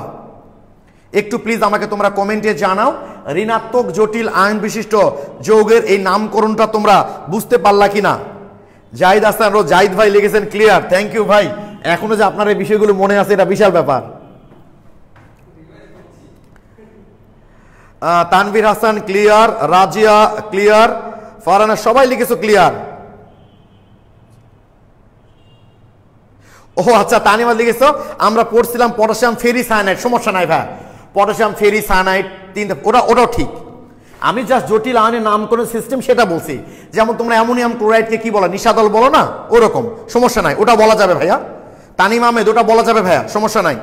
একটু প্লিজ আমাকে তোমরা কমেন্টে জানাও ঋণাত্মক জটিল আয়ন বিশিষ্ট যৌগের এই নামকরণটা তোমরা বুঝতে পারলা কিনা। জাহিদ হাসান জাহিদ ভাই লিখেছেন ক্লিয়ার, থ্যাংক ইউ ভাই। এখনো যে আপনার এই বিষয়গুলো মনে আছে এটা বিশাল ব্যাপার। তানভীর হাসান ক্লিয়ার, রাজিয়া ক্লিয়ার, ফারহানা সবাই লিখেছো ক্লিয়ার। ও আচ্ছা, তানিমা লিখেছো আমরা পড়ছিলাম পটাশিয়াম ফেরি সায়ানাইড। সমস্যা নাই ভাই, পটাশিয়াম ফেরি সায়ানাইড তিনটা, ওটাও ঠিক। আমি জাস্ট জটিল আয়নের নামকরণ সিস্টেম সেটা বলছি। যেমন তোমরা অ্যামোনিয়াম ক্লোরাইডকে কি বলো? নিশাদল বলো না? ওরকম সমস্যা নাই, ওটা বলা যাবে ভাইয়া। তানিম আহমেদ ওটা বলা যাবে ভাইয়া, সমস্যা নাই।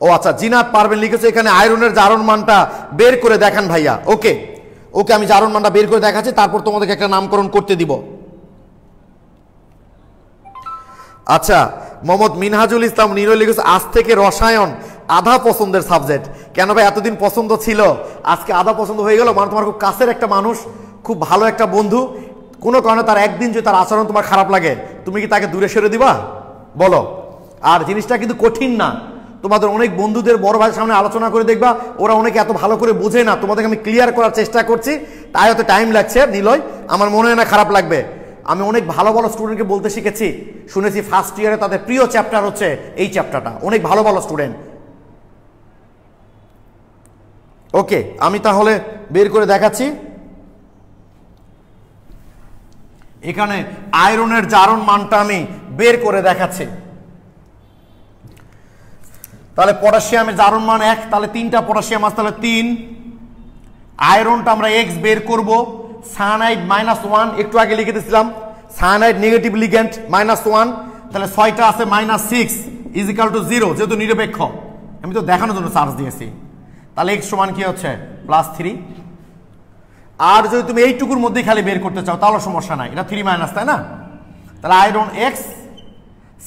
ও আচ্ছা, জিনাত পারবেন লিখেছে এখানে আয়রনের জারণ মানটা বের করে দেখান ভাইয়া। ওকে ওকে, আমি জারণ মানটা বের করে দেখাচ্ছি, তারপর তোমাদেরকে একটা নামকরণ করতে দিব। আচ্ছা, মোহাম্মদ মিনহাজুল ইসলাম নিরো লিখেছে আজ থেকে রসায়ন আধা পছন্দের সাবজেক্ট। কেন ভাই? এতদিন পছন্দ ছিল, আজকে আধা পছন্দ হয়ে গেল। মানে তোমার খুব কাছের একটা মানুষ, খুব ভালো একটা বন্ধু, কোনো কারণে তার একদিন যদি তার আচরণ তোমার খারাপ লাগে, তুমি কি তাকে দূরে সরে দিবা? বলো। আর জিনিসটা কিন্তু কঠিন না। তোমাদের অনেক বন্ধুদের বড় ভাইয়ের সামনে আলোচনা করে দেখবা, ওরা অনেকে এত ভালো করে বোঝে না। তোমাদেরকে আমি ক্লিয়ার করার চেষ্টা করছি, তাই হয়তো টাইম লাগছে নিলয়, আমার মনে হয় না খারাপ লাগবে। আমি অনেক ভালো ভালো স্টুডেন্টকে বলতে শিখেছি, শুনেছি ফার্স্ট ইয়ারে তাদের প্রিয় চ্যাপ্টার হচ্ছে এই চ্যাপ্টারটা। অনেক ভালো ভালো স্টুডেন্ট। ওকে, আমি তাহলে বের করে দেখাচ্ছি। এখানে আয়রনের জারণ মানটা আমি বের করে দেখাচ্ছি। তাহলে পটাশিয়ামের জারণ মান 1, তাহলে 3টা পটাশিয়াম আছে, তাহলে 3। আয়রনটা আমরা x বের করব। সায়ানাইড -1, একটু আগে লিখে দিয়েছিলাম সায়ানাইড নেগেটিভ লিগ্যান্ড -1, তাহলে 6টা আছে -6 = 0, যেহেতু নিরপেক্ষ। আমি তো দেখানোর জন্য চার্জ দিয়েছি। তাহলে x সমান কি হচ্ছে? +3। আর যদি তুমি এইটুকুর মধ্যেই খালি বের করতে চাও তাহলে সমস্যা নাই, এটা 3 তাই না? তাহলে আয়রন x,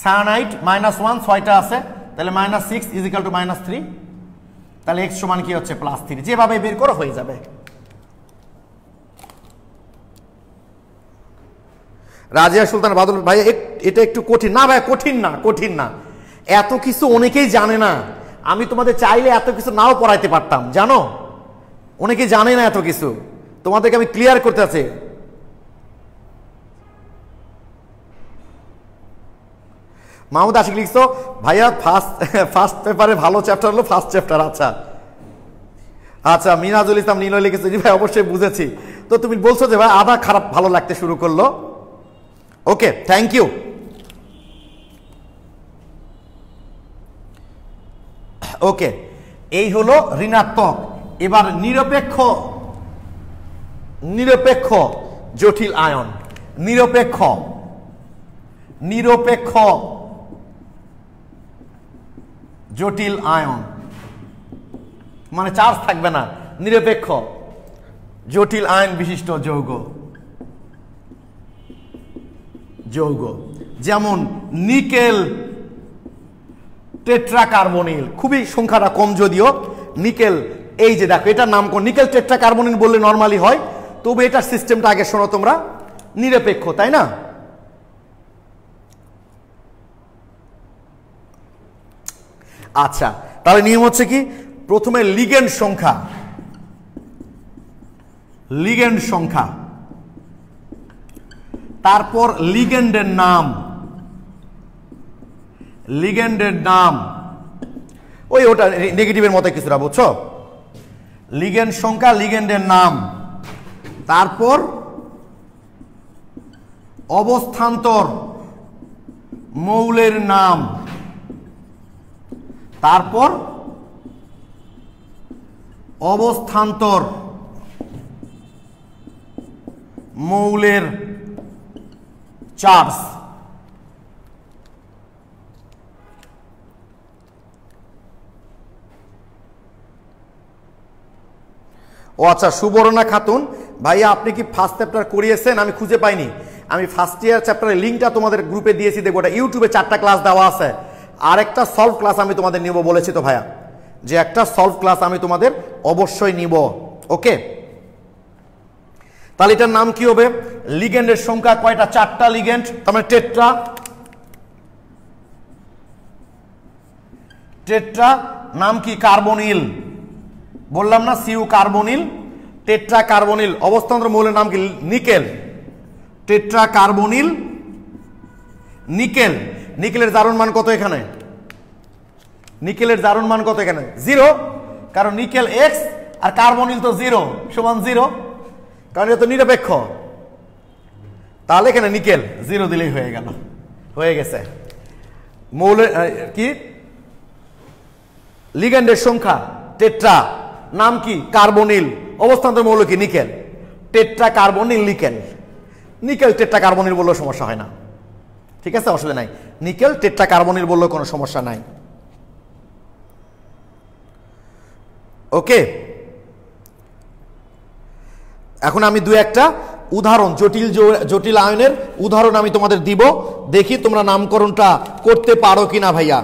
সায়ানাইড -1, 6টা আছে, তাহলে -6 = -3। তাহলে x সমান কি হচ্ছে? +3। যেভাবে বের করো হয়ে যাবে। রাজিয়া সুলতান বাদল ভাই এটা একটু কঠিন না ভাই? কঠিন না, কঠিন না। এত কিছু অনেকেই জানে না। আমি তোমাদের চাইলে এত কিছু নাও পড়াইতে পারতাম, জানো? অনেকেই জানে না এত কিছু, তোমাদেরকে আমি ক্লিয়ার করতে আছি। মাহমুদ আশিক লিখছো ভাইয়া ফার্স্ট পেপারে ভালো চ্যাপ্টার হলো ফার্স্ট চ্যাপ্টার। আচ্ছা আচ্ছা, মিনাজুল ইসলাম নীল লিখেছে জি ভাই অবশ্যই বুঝেছি। তো তুমি বলছো যে ভাই আধা খারাপ ভালো লাগতে শুরু করলো। ওকে, থ্যাংক ইউ। ওকে, এই হলো ঋণাত্মক। এবার নিরপেক্ষ, নিরপেক্ষ জটিল আয়ন, নিরপেক্ষ, নিরপেক্ষ জটিল আয়ন মানে চার্জ থাকবে না, নিরপেক্ষ জটিল আয়ন বিশিষ্ট যৌগ। যৌগ, যেমন নিকেল টেট্রাকার্বনিল, খুবই সংখ্যাটা কম যদিও। নিকেল, এই যে দেখো এটার নাম নিকেল টেট্রাকার্বনিল বললে নর্মালি হয়, তবে এটার সিস্টেমটা আগে শোনো তোমরা, নিরপেক্ষ, তাই না? আচ্ছা, তাহলে নিয়ম হচ্ছে কি, প্রথমে লিগেন্ড সংখ্যা, লিগেন্ড সংখ্যা, তারপর লিগেন্ডের নাম, লিগেন্ডের নাম, ওই ওটা নেগেটিভের মতো কিছুটা, বুঝছো? লিগেন্ড সংখ্যা, লিগেন্ডের নাম, তারপর অবস্থান্তর মৌলের নাম, তারপর অবস্থান্তর মৌলের চার্জ। ও আচ্ছা, সুবর্ণা খাতুন, ভাইয়া আপনি কি ফার্স্ট চ্যাপ্টার করিয়েছেন? আমি খুঁজে পাইনি। আমি ফার্স্ট ইয়ার চ্যাপ্টারের লিঙ্কটা তোমাদের গ্রুপে দিয়েছি, দেখো ওটা ইউটিউবে 4টা ক্লাস দেওয়া আছে। আর একটা সলভ ক্লাস আমি তোমাদের নিব বলেছি তো ভাইয়া, যে একটা সলভ ক্লাস আমি তোমাদের অবশ্যই নিব। ওকে, তাহলে এটার নাম কি হবে? লিগেন্ডের সংখ্যা কয়টা? 4টা লিগেন্ড, তার মানে টেট্রা। টেট্রা, নাম কি? কার্বনিল, বললাম না, সিউ কার্বনিল, টেট্রা কার্বনিল। অবস্থান্তর মৌলের নাম কি? নিকেল। Tetra carbonyl nickel. নিকেলের জারণ মান কত এখানে? নিকেলের জারণ মান কত এখানে? 0, কারণ নিকেল এক্স আর কার্বনিল তো 0 সমান 0, কারণ এটা তো নিরপেক্ষ। তাহলে এখানে নিকেল 0 দিলেই হয়ে গেল, হয়ে গেছে। মৌলের কি? লিগ্যান্ডের সংখ্যা টেট্রা, নাম কি? কার্বনিল, অবস্থান্তর মৌল কি? Nickel. Tetra carbonyl nickel. Nickel tetra carbonyl বললেও সমস্যা হয় না, ঠিক আছে, অসুবিধা নাই। নিকেল টেট্রা কার্বনিল বললেও কোনো সমস্যা নাই। ওকে, এখন আমি দু একটা উদাহরণ, জটিল আয়নের উদাহরণ আমি তোমাদের দিব, দেখি তোমরা নামকরণটা করতে পারো কিনা ভাইয়া।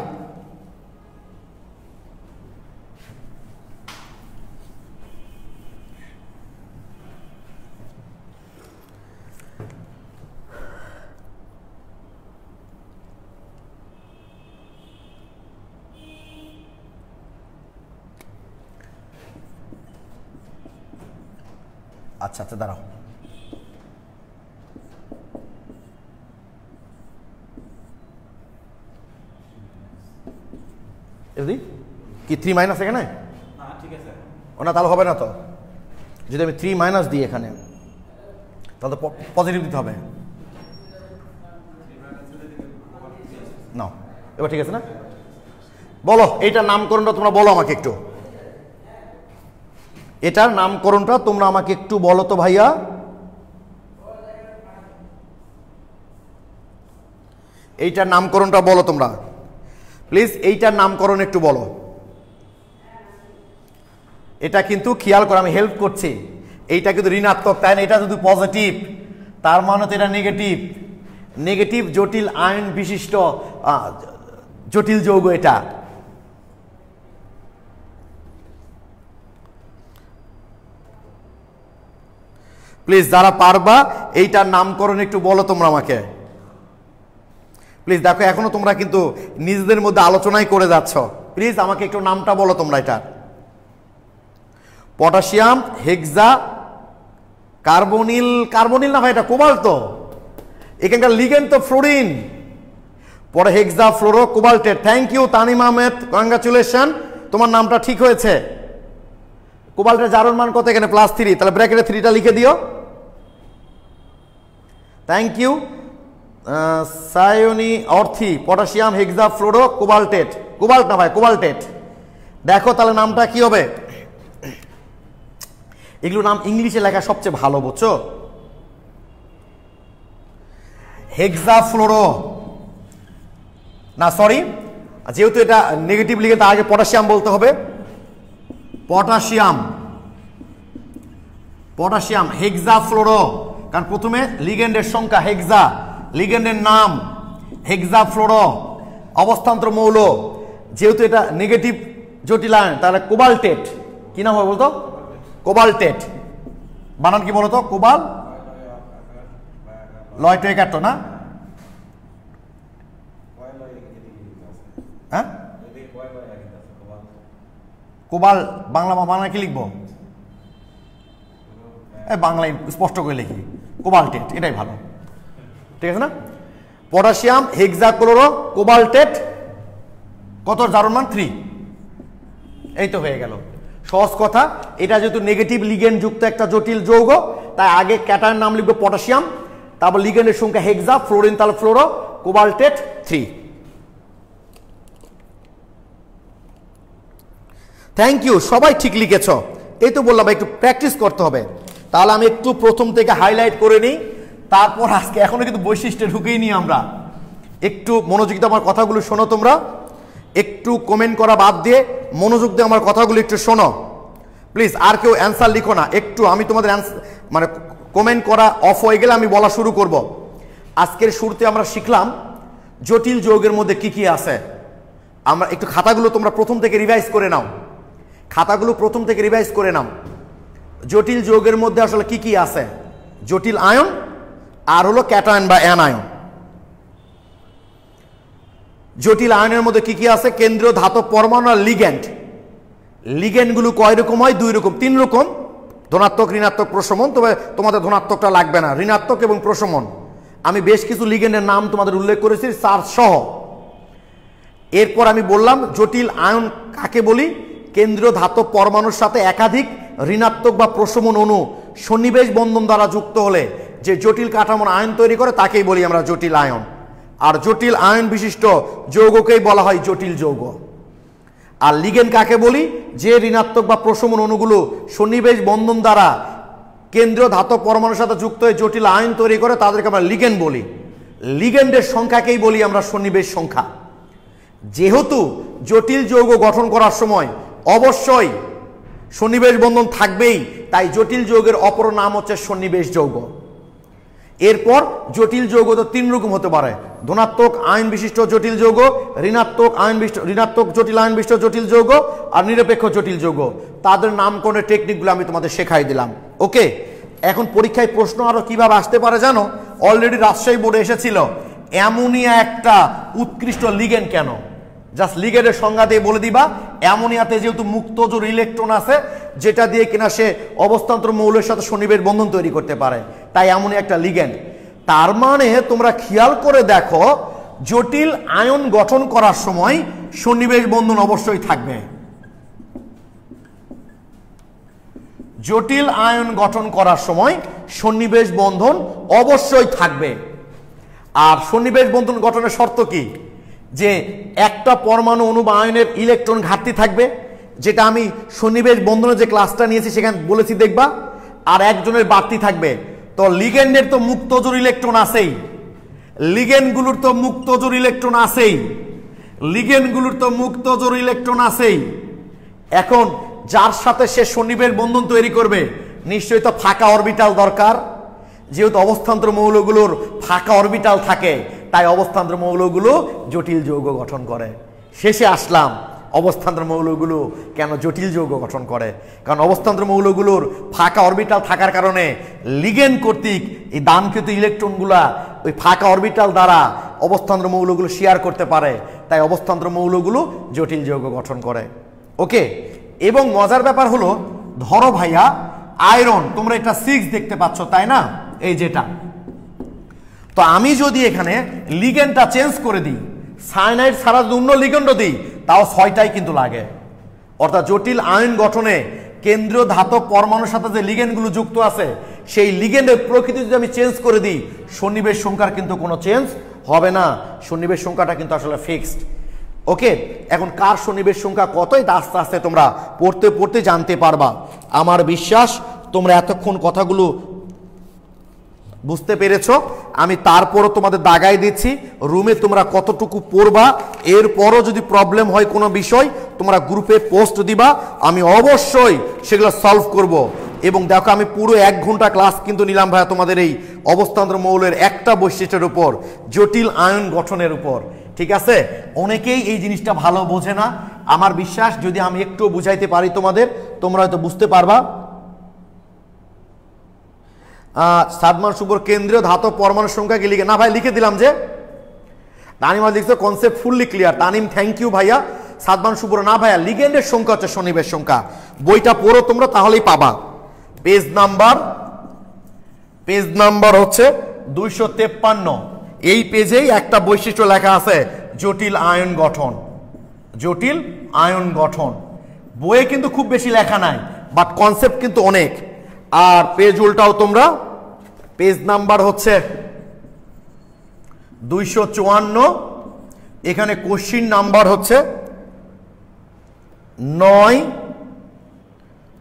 আচ্ছা আচ্ছা, দাঁড়াও। কি 3 মাইনাস এখানে? ও না, তাহলে হবে না তো। যদি আমি 3 মাইনাস দিই এখানে, তাহলে তো পজিটিভ দিতে হবে। না, এবার ঠিক আছে না? বলো এইটার নামকরণটা তোমরা বলো আমাকে একটু, এটার নামকরণটা তোমরা আমাকে একটু বলো তো ভাইয়া। এইটার নামকরণটা বলো তোমরা প্লিজ, এইটার নামকরণ একটু বলো। এটা কিন্তু খেয়াল করো, আমি হেল্প করছি। এইটা কিন্তু ঋণাত্মক, তাই না? এটা যদি পজিটিভ, তার মানে তো এটা নেগেটিভ। নেগেটিভ জটিল আয়ন বিশিষ্ট জটিল যৌগ এটা। প্লিজ যারা পারবা এইটার নামকরণ একটু বলো তোমরা আমাকে প্লিজ। দেখো এখনো তোমরা কিন্তু নিজেদের মধ্যে আলোচনাই করে যাচ্ছ। প্লিজ আমাকে একটু নামটা বলো তোমরা। এটা পটাশিয়াম হেক্সা কার্বনিল, কার্বনিল না ভাই, এটা কোবাল্ট। এখানকার লিগেন্ড তো ফ্লোরিন, পরে hexa fluoro cobaltate. Thank you Tanim Ahmed, congratulation, তোমার নামটা ঠিক হয়েছে। কোবাল্টের জারণ মান কত এখানে? +3, তাহলে ব্র্যাকেটে 3টা লিখে দিও। Thank you Sayoni Orthi, potassium hexa fluoro cobaltate. Cobalt না ভাই, কোবাল্টেট। দেখো তাহলে নামটা কি হবে? এগুলো নাম ইংলিশে লেখা সবচেয়ে ভালো, বুঝছো? হেক্সা ফ্লোরো না, সরি, যেহেতু এটা নেগেটিভ লিখে তার আগে পটাশিয়াম বলতে হবে। পটাশিয়াম, পটাশিয়াম হেক্সা ফ্লোরো, কারণ প্রথমে লিগেন্ডের সংখ্যা হেক্সা, লিগেন্ডের নাম হেক্সাফ্লোরো, অবস্থান্তর মৌল, যেহেতু এটা নেগেটিভ জটিল আয়ন তাহলে কোবাল্টেট। কি নাম হয় বলতো? কোবাল্টেট। বানান কি বলতো? কোবাল লয় টু একাত্তর না? হ্যাঁ, কোবাল বাংলা বাংলা কি লিখবো? বাংলায় স্পষ্ট করে লিখি কোবাল্টেট, এটাই ভালো, ঠিক আছে না? পটাশিয়াম হেক্সাক্লোরো কোবাল্টেট, কত? জারণ মান 3। এই তো হয়ে গেল, সহজ কথা। এটা যেহেতু নেগেটিভ লিগেন্ড যুক্ত একটা জটিল যৌগ, তাই আগে ক্যাটায়ন নাম লিখবে পটাশিয়াম, তারপর লিগেন্ডের সংখ্যা হেক্সা, ফ্লোরিন তাহলে ফ্লোরো, কোবাল্টেট 3। থ্যাংক ইউ, সবাই ঠিক লিখেছ। এই তো বললাম একটু প্র্যাকটিস করতে হবে। তাহলে আমি একটু প্রথম থেকে হাইলাইট করে নিই, তারপর আজকে এখনো কিন্তু বৈশিষ্ট্যে ঢুকেই নি আমরা। একটু মনোযোগ দিয়ে আমার কথাগুলো শোনো তোমরা, একটু কমেন্ট করা বাদ দিয়ে মনোযোগ দিয়ে আমার কথাগুলো একটু শোনো প্লিজ। আর কেউ অ্যান্সার লিখো না, একটু আমি তোমাদের মানে কমেন্ট করা অফ হয়ে গেলে আমি বলা শুরু করব। আজকের শুরুতে আমরা শিখলাম জটিল যৌগের মধ্যে কি কি আছে। আমরা একটু খাতাগুলো তোমরা প্রথম থেকে রিভাইজ করে নাও, খাতাগুলো প্রথম থেকে রিভাইজ করে নাও। জটিল যৌগের মধ্যে আসলে কি কি আছে? জটিল আয়ন আর হলো ক্যাটায়ন বা অ্যানায়ন। জটিল আয়নের মধ্যে কি কি আছে? কেন্দ্রীয় ধাতব পরমাণু আর লিগ্যান্ড। লিগ্যান্ডগুলো কয় রকম হয়? 2 রকম 3 রকম, ধনাত্মক ঋণাত্মক প্রশমন। তবে তোমাদের ধনাত্মকটা লাগবে না, ঋণাত্মক এবং প্রশমন। আমি বেশ কিছু লিগ্যান্ডের নাম তোমাদের উল্লেখ করেছি চার্জ সহ। এরপর আমি বললাম জটিল আয়ন কাকে বলি? কেন্দ্রীয় ধাতব পরমাণুর সাথে একাধিক ঋণাত্মক বা প্রশমন অণু সন্নিবেশ বন্ধন দ্বারা যুক্ত হলে যে জটিল কাঠামোর আয়ন তৈরি করে তাকেই বলি আমরা জটিল আয়ন। আর জটিল আয়ন বিশিষ্ট যৌগকেই বলা হয় জটিল যৌগ। আর লিগেন্ড কাকে বলি? যে ঋণাত্মক বা প্রশমন অণুগুলো সন্নিবেশ বন্ধন দ্বারা কেন্দ্রীয় ধাতব পরমাণুর সাথে যুক্ত হয়ে জটিল আয়ন তৈরি করে তাদেরকে আমরা লিগেন্ড বলি। লিগেন্ডের সংখ্যাকেই বলি আমরা সন্নিবেশ সংখ্যা। যেহেতু জটিল যৌগ গঠন করার সময় অবশ্যই সন্নিবেশ বন্ধন থাকবেই, তাই জটিল যৌগের অপর নাম হচ্ছে সন্নিবেশ যৌগ। এরপর জটিল যৌগ তো 3 রকম হতে পারে: ধনাত্মক আয়ন বিশিষ্ট জটিল যৌগ, ঋণাত্মক জটিল আয়ন বিশিষ্ট জটিল যৌগ আর নিরপেক্ষ জটিল যৌগ। তাদের নামকরণের টেকনিকগুলো আমি তোমাদের শেখাই দিলাম। ওকে, এখন পরীক্ষায় প্রশ্ন আরো কিভাবে আসতে পারে জানো? অলরেডি রাজশাহী বোর্ডে এসেছিল, অ্যামোনিয়া একটা উৎকৃষ্ট লিগেন্ড কেন? জাস্ট লিগেন্ডের সংজ্ঞা দিয়ে বলে দিবা। অ্যামোনিয়াতে যেহেতু মুক্ত জোর ইলেকট্রন আছে, যেটা দিয়ে কিনা সে অবস্থান্তর মৌলের সাথে সন্নিবেশ বন্ধন তৈরি করতে পারে, তাই অ্যামোনিয়া একটা লিগেন্ড। তার মানে তোমরা খেয়াল করে দেখো, জটিল আয়ন গঠন করার সময় সন্নিবেশ বন্ধন অবশ্যই থাকবে। জটিল আয়ন গঠন করার সময় সন্নিবেশ বন্ধন অবশ্যই থাকবে। আর সন্নিবেশ বন্ধন গঠনের শর্ত কি? যে একটা পরমাণু অণু বা আয়নের ইলেকট্রন ঘাটতি থাকবে, যেটা আমি সন্নিবেশ বন্ধনের যে ক্লাসটা নিয়েছি সেখানে বলেছি দেখবা, আর একজনের বাড়তি থাকবে। তো লিগেন্ডের তো মুক্ত জোর ইলেকট্রন আছেই, লিগেন্ডগুলোর তো মুক্ত জোর ইলেকট্রন আছেই, লিগেন্ডগুলোর তো মুক্ত জোর ইলেকট্রন আছেই। এখন যার সাথে সে সন্নিবেশ বন্ধন তৈরি করবে নিশ্চয়ই তো ফাঁকা অরবিটাল দরকার। যেহেতু অবস্থান্তর মৌলগুলোর ফাঁকা অরবিটাল থাকে, তাই অবস্থান্তর মৌলগুলো জটিল যৌগ গঠন করে। শেষে আসলাম অবস্থান্তর মৌলগুলো কেন জটিল যৌগ গঠন করে। কারণ অবস্থান্তর মৌলগুলোর ফাঁকা অরবিটাল থাকার কারণে লিগেন্ড কর্তৃক এই দানকৃত ইলেকট্রনগুলা ওই ফাঁকা অরবিটাল দ্বারা অবস্থান্তর মৌলগুলো শেয়ার করতে পারে, তাই অবস্থান্তর মৌলগুলো জটিল যৌগ গঠন করে। ওকে, এবং মজার ব্যাপার হলো, ধরো ভাইয়া আয়রন, তোমরা এটা 6 দেখতে পাচ্ছ তাই না? এই যেটা, তো আমি যদি এখানে লিগেন্ডটা চেঞ্জ করে দিই, সায়ানাইড ছাড়া যদি অন্য লিগেন্ডও দিই, তাও 6টাই কিন্তু লাগে। অর্থাৎ জটিল আয়ন গঠনে কেন্দ্রীয় ধাতব পরমাণুর সাথে যে লিগেন্ডগুলো যুক্ত আছে, সেই লিগেন্ডের প্রকৃতি যদি আমি চেঞ্জ করে দিই, সন্নিবেশ সংখ্যার কিন্তু কোনো চেঞ্জ হবে না। সন্নিবেশ সংখ্যাটা কিন্তু আসলে ফিক্সড। ওকে, এখন কার সন্নিবেশ সংখ্যা কত, এটা আস্তে আস্তে তোমরা পড়তে পড়তে জানতে পারবা। আমার বিশ্বাস তোমরা এতক্ষণ কথাগুলো বুঝতে পেরেছ। আমি তারপরও তোমাদের দাগাই দিচ্ছি, রুমে তোমরা কতটুকু পড়বা। এরপরও যদি প্রবলেম হয় কোনো বিষয়, তোমরা গ্রুপে পোস্ট দিবা, আমি অবশ্যই সেগুলো সলভ করব। এবং দেখো, আমি পুরো 1 ঘন্টা ক্লাস কিন্তু নিলাম ভাইয়া তোমাদের এই অবস্থান্তর মৌলের একটা বৈশিষ্ট্যের উপর, জটিল আয়ন গঠনের উপর। ঠিক আছে, অনেকেই এই জিনিসটা ভালো বোঝে না। আমার বিশ্বাস যদি আমি একটু বুঝাইতে পারি তোমাদের, তোমরা হয়তো বুঝতে পারবা। সাদমান শুভর কেন্দ্রীয় ধাতব পরমাণু সংখ্যা কি লিখে, না ভাই লিখে দিলাম যে তানিম লিখছে concept fully clear. Tanim thank you ভাইয়া। সাদমান শুভর না ভাইয়া, লিগেন্ডের সংখ্যা হচ্ছে শনিবের সংখ্যা। বইটা পড়ো তোমরা, তাহলেই পাবা। পেজ নাম্বার হচ্ছে 253। এই পেজেই একটা বৈশিষ্ট্য লেখা আছে, জটিল আয়ন গঠন। জটিল আয়ন গঠন বইয়ে কিন্তু খুব বেশি লেখা নাই, বাট কনসেপ্ট কিন্তু অনেক। আর পেজ উল্টাও তোমরা, পেজ নাম্বার হচ্ছে 254। এখানে কোশ্চিন নাম্বার হচ্ছে 9,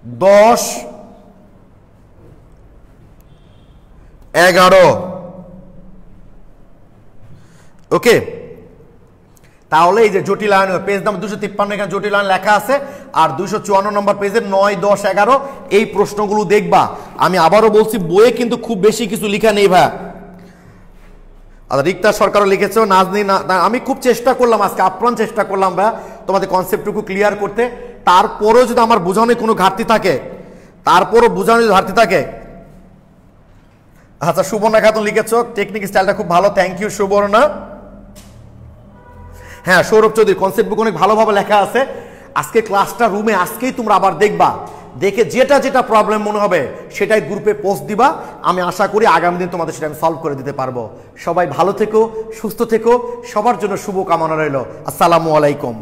10, 11। ওকে, তাহলে এই যে জটিল আয়ন পেজ নাম্বার 253, এখানে জটিল আয়ন লেখা আছে। আর 254 নম্বর পেজের 9, 10, 11 এই প্রশ্নগুলো দেখবা। আমি আবারও বলছি, বইয়ে কিন্তু খুব বেশি কিছু লেখা নেই ভাই। আর রিক্তা সরকারও লিখেছো, নাজনি না। আমি খুব চেষ্টা করলাম আজকে, আপ্রাণ চেষ্টা করলাম ভাই তোমাদের কনসেপ্টটুকু ক্লিয়ার করতে। তারপরেও যদি আমার বোঝানোর কোনো ঘাটতি থাকে, আচ্ছা সুবর্ণা খাতুন লিখেছো, টেকনিক স্টাইলটা খুব ভালো, থ্যাংক ইউ সুবর্ণা। হ্যাঁ সৌরভ চৌধুরী, কনসেপ্ট বুক অনেক ভালোভাবে লেখা আছে। আজকে ক্লাসটা রুমে আজকেই তোমরা আবার দেখবা, দেখে যেটা প্রবলেম মনে হবে সেটাই গ্রুপে পোস্ট দিবা। আমি আশা করি আগামী দিন তোমাদের সেটা আমি সলভ করে দিতে পারবো। সবাই ভালো থেকো, সুস্থ থেকো, সবার জন্য শুভ কামনা রইল। আসসালামু আলাইকুম।